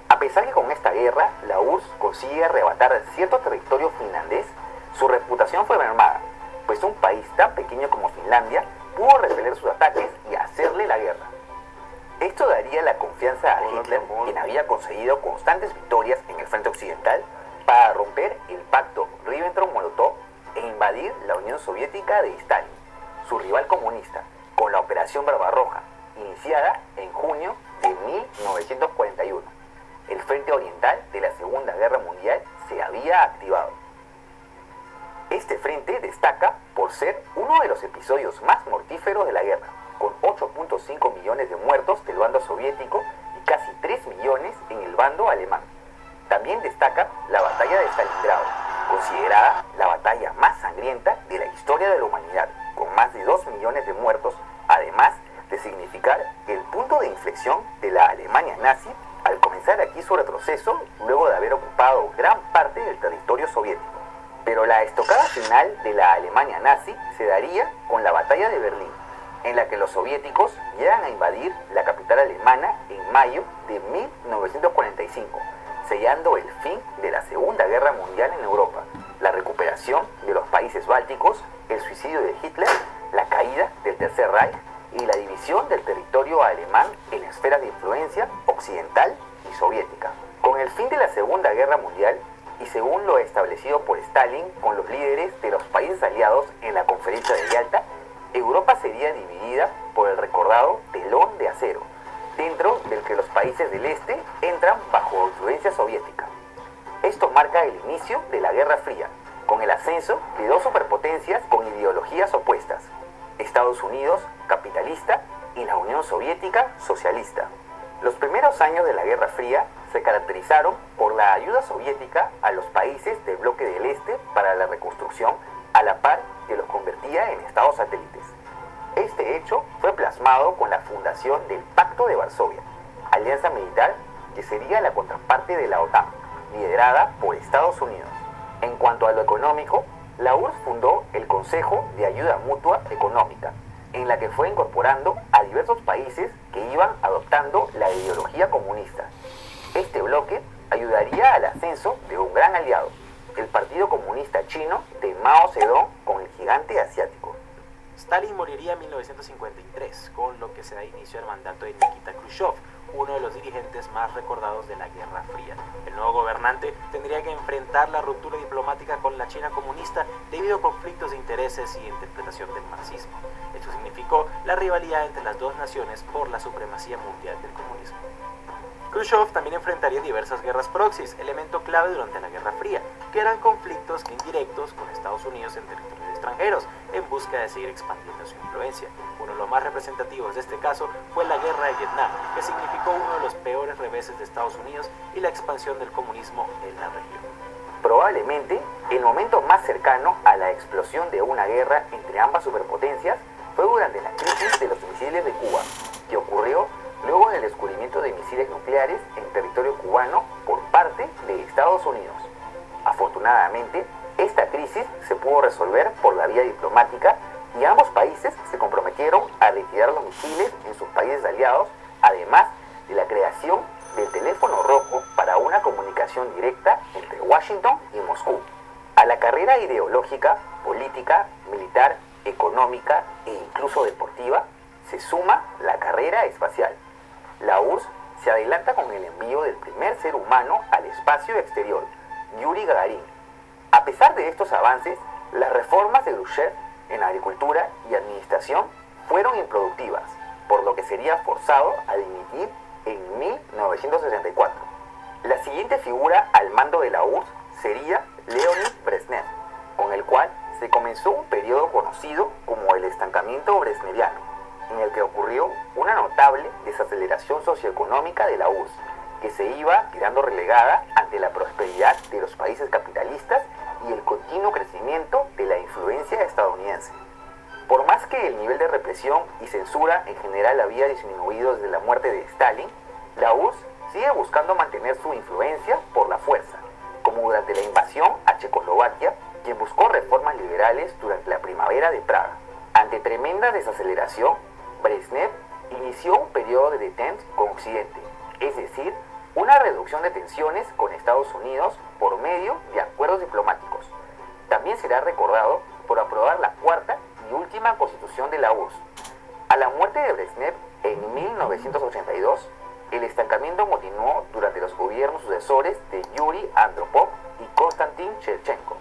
A pesar que con esta guerra la URSS consigue arrebatar cierto territorio finlandés, su reputación fue mermada, pues un país tan pequeño como Finlandia pudo repeler sus ataques y hacerle la guerra. Esto daría la confianza a Hitler, quien había conseguido constantes victorias en el frente occidental, para romper el pacto Ribbentrop-Molotov e invadir la Unión Soviética de Stalin, su rival comunista, con la Operación Barbarroja, iniciada en junio de 1941. El frente oriental de la Segunda Guerra Mundial se había activado. Este frente destaca por ser uno de los episodios más mortíferos de la guerra, con 8.5 millones de muertos del bando soviético y casi 3 millones en el bando alemán. También destaca la batalla de Stalingrado, considerada la batalla más sangrienta de la historia de la humanidad, con más de 2 millones de muertos, además de significar el punto de inflexión de la Alemania nazi al comenzar aquí su retroceso luego de haber ocupado gran parte del territorio soviético. Pero la estocada final de la Alemania nazi se daría con la batalla de Berlín, en la que los soviéticos llegan a invadir la capital alemana en mayo de 1945, sellando el fin de la Segunda Guerra Mundial en Europa, la recuperación de los países bálticos, el suicidio de Hitler, la caída del Tercer Reich y la división del territorio alemán en esferas de influencia occidental y soviética. Con el fin de la Segunda Guerra Mundial, y según lo establecido por Stalin con los líderes de los países aliados en la conferencia de Yalta, Europa sería dividida por el recordado telón de acero, dentro del que los países del este entran bajo influencia soviética. Esto marca el inicio de la Guerra Fría, con el ascenso de dos superpotencias con ideologías opuestas: Estados Unidos, capitalista, y la Unión Soviética, socialista. Los primeros años de la Guerra Fría se caracterizaron por la ayuda soviética a los países del bloque del Este para la reconstrucción, a la par que los convertía en estados satélites. Este hecho fue plasmado con la fundación del Pacto de Varsovia, alianza militar que sería la contraparte de la OTAN, liderada por Estados Unidos. En cuanto a lo económico, la URSS fundó el Consejo de Ayuda Mutua Económica, en la que fue incorporando a diversos países que iban adoptando la ideología comunista. Este bloque ayudaría al ascenso de un gran aliado, el Partido Comunista Chino de Mao Zedong con el gigante asiático. Stalin moriría en 1953, con lo que se da inicio al mandato de Nikita Khrushchev, uno de los dirigentes más recordados de la Guerra Fría. El nuevo gobernante tendría que enfrentar la ruptura diplomática con la China comunista debido a conflictos de intereses y interpretación del marxismo. Esto significó la rivalidad entre las dos naciones por la supremacía mundial del comunismo. Khrushchev también enfrentaría diversas guerras proxies, elemento clave durante la Guerra Fría, que eran conflictos indirectos con Estados Unidos en territorios extranjeros, en busca de seguir expandiendo su influencia. Uno de los más representativos de este caso fue la Guerra de Vietnam, que significó uno de los peores reveses de Estados Unidos y la expansión del comunismo en la región. Probablemente, el momento más cercano a la explosión de una guerra entre ambas superpotencias fue durante la crisis de los misiles de Cuba, que ocurrió luego del descubrimiento de misiles nucleares en territorio cubano por parte de Estados Unidos. Afortunadamente, esta crisis se pudo resolver por la vía diplomática y ambos países se comprometieron a retirar los misiles en sus países aliados, además de la creación del teléfono rojo para una comunicación directa entre Washington y Moscú. A la carrera ideológica, política, militar, económica e incluso deportiva se suma la carrera espacial. La URSS se adelanta con el envío del primer ser humano al espacio exterior, Yuri Gagarin. A pesar de estos avances, las reformas de Khrushchev en agricultura y administración fueron improductivas, por lo que sería forzado a dimitir en 1964. La siguiente figura al mando de la URSS sería Leonid Brezhnev, con el cual se comenzó un periodo conocido como el estancamiento brezhneviano, en el que ocurrió una notable desaceleración socioeconómica de la URSS, que se iba quedando relegada ante la prosperidad de los países capitalistas y el continuo crecimiento de la influencia estadounidense. Por más que el nivel de represión y censura en general había disminuido desde la muerte de Stalin, la URSS sigue buscando mantener su influencia por la fuerza, como durante la invasión a Checoslovaquia, quien buscó reformas liberales durante la primavera de Praga. Ante tremenda desaceleración, Brezhnev inició un periodo de detente con Occidente, es decir, una reducción de tensiones con Estados Unidos por medio de acuerdos diplomáticos. También será recordado por aprobar la cuarta y última constitución de la URSS. A la muerte de Brezhnev en 1982, el estancamiento continuó durante los gobiernos sucesores de Yuri Andropov y Konstantin Shevchenko.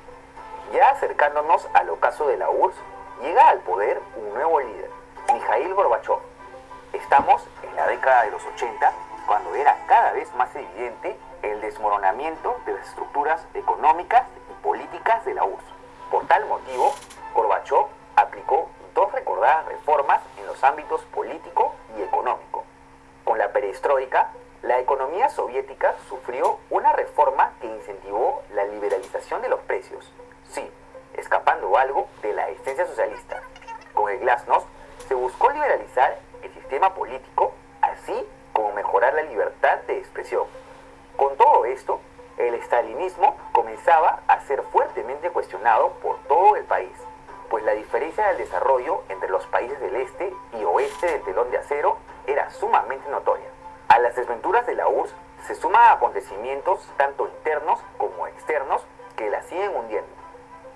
Ya acercándonos al ocaso de la URSS, llega al poder un nuevo líder, Mikhail Gorbachev. Estamos en la década de los 80, cuando era cada vez más evidente el desmoronamiento de las estructuras económicas y políticas de la URSS. Por tal motivo, Gorbachev aplicó dos recordadas reformas en los ámbitos político y económico. Con la perestroika, la economía soviética sufrió una reforma que incentivó la liberalización de los precios, sí, escapando algo de la esencia socialista. Con el glasnost se buscó liberalizar el sistema político, así como mejorar la libertad de expresión. Con todo esto, el estalinismo comenzaba a ser fuertemente cuestionado por todo el país, pues la diferencia del desarrollo entre los países del este y oeste del telón de acero era sumamente notoria. A las desventuras de la URSS se suman acontecimientos tanto internos como externos que la siguen hundiendo.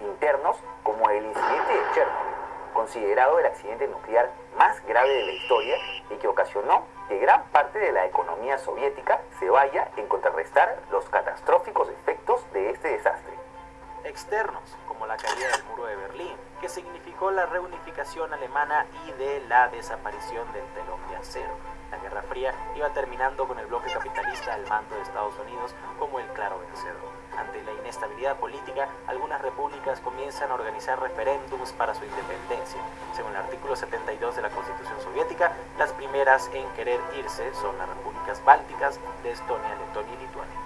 Internos como el incidente de Chernobyl, considerado el accidente nuclear más grave de la historia y que ocasionó que gran parte de la economía soviética se vaya en contrarrestar los catastróficos efectos de este desastre. Externos, como la caída del muro de Berlín, que significó la reunificación alemana y de la desaparición del telón de acero. La Guerra Fría iba terminando con el bloque capitalista al mando de Estados Unidos como el claro vencedor. Ante la inestabilidad política, algunas repúblicas comienzan a organizar referéndums para su independencia. Según el artículo 72 de la Constitución Soviética, las primeras en querer irse son las repúblicas bálticas de Estonia, Letonia y Lituania.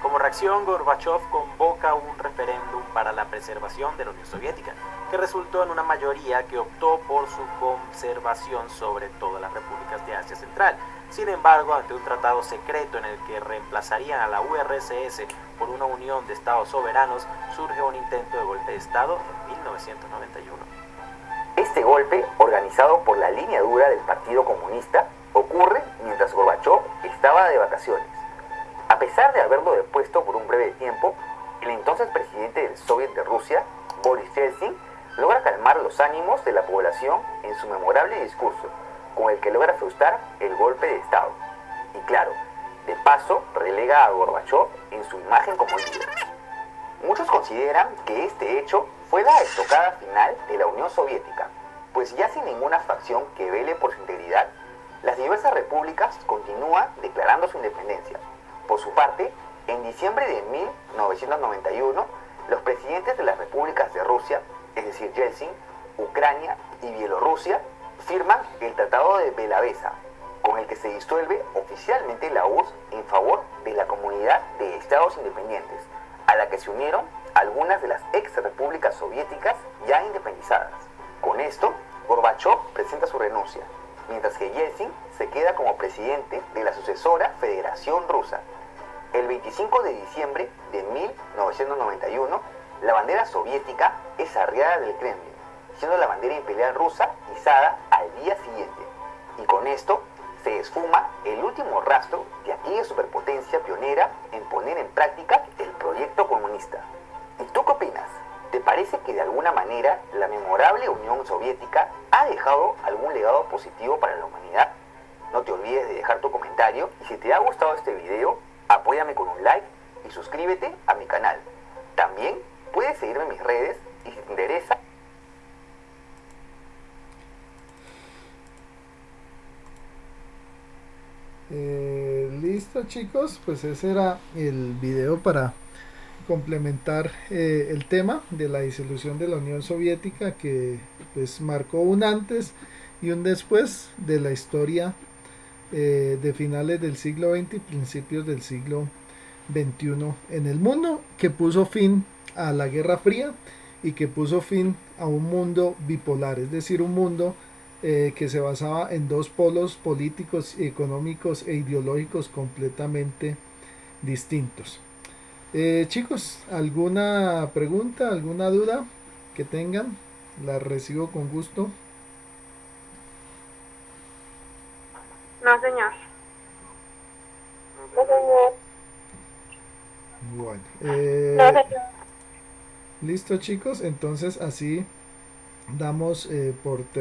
Como reacción, Gorbachev convoca un referéndum para la preservación de la Unión Soviética, que resultó en una mayoría que optó por su conservación sobre todas las repúblicas de Asia Central. Sin embargo, ante un tratado secreto en el que reemplazarían a la URSS por una unión de estados soberanos, surge un intento de golpe de Estado en 1991. Este golpe, organizado por la línea dura del Partido Comunista, ocurre mientras Gorbachov estaba de vacaciones. A pesar de haberlo depuesto por un breve tiempo, el entonces presidente del Soviet de Rusia, Boris Yeltsin, logra calmar los ánimos de la población en su memorable discurso, con el que logra frustrar el golpe de Estado. Y claro, de paso relega a Gorbachov en su imagen como líder. Muchos consideran que este hecho fue la estocada final de la Unión Soviética, pues ya sin ninguna facción que vele por su integridad, las diversas repúblicas continúan declarando su independencia. Por su parte, en diciembre de 1991, los presidentes de las repúblicas de Rusia, es decir, Yeltsin, Ucrania y Bielorrusia, firman el Tratado de Belavesa, con el que se disuelve oficialmente la URSS en favor de la Comunidad de Estados Independientes, a la que se unieron algunas de las ex repúblicas soviéticas ya independizadas. Con esto, Gorbachov presenta su renuncia, mientras que Yeltsin se queda como presidente de la sucesora Federación Rusa. El 25 de diciembre de 1991, la bandera soviética es arriada del Kremlin, siendo la bandera imperial rusa izada al día siguiente. Y con esto se esfuma el último rastro de aquella superpotencia pionera en poner en práctica el proyecto comunista. ¿Y tú qué opinas? ¿Te parece que de alguna manera la memorable Unión Soviética ha dejado algún legado positivo para la humanidad? No te olvides de dejar tu comentario y si te ha gustado este video, apóyame con un like y suscríbete a mi canal. También puedes seguirme en mis redes y si te interesa... Listo, chicos, pues ese era el video para complementar el tema de la disolución de la Unión Soviética, que pues marcó un antes y un después de la historia de finales del siglo XX y principios del siglo XXI en el mundo, que puso fin a la Guerra Fría y que puso fin a un mundo bipolar, es decir, un mundo que se basaba en dos polos políticos, económicos e ideológicos completamente distintos. Chicos, ¿alguna pregunta, alguna duda que tengan? La recibo con gusto. No, señor. No, señor. Bueno, No, señor. listo, chicos, entonces así damos por terminado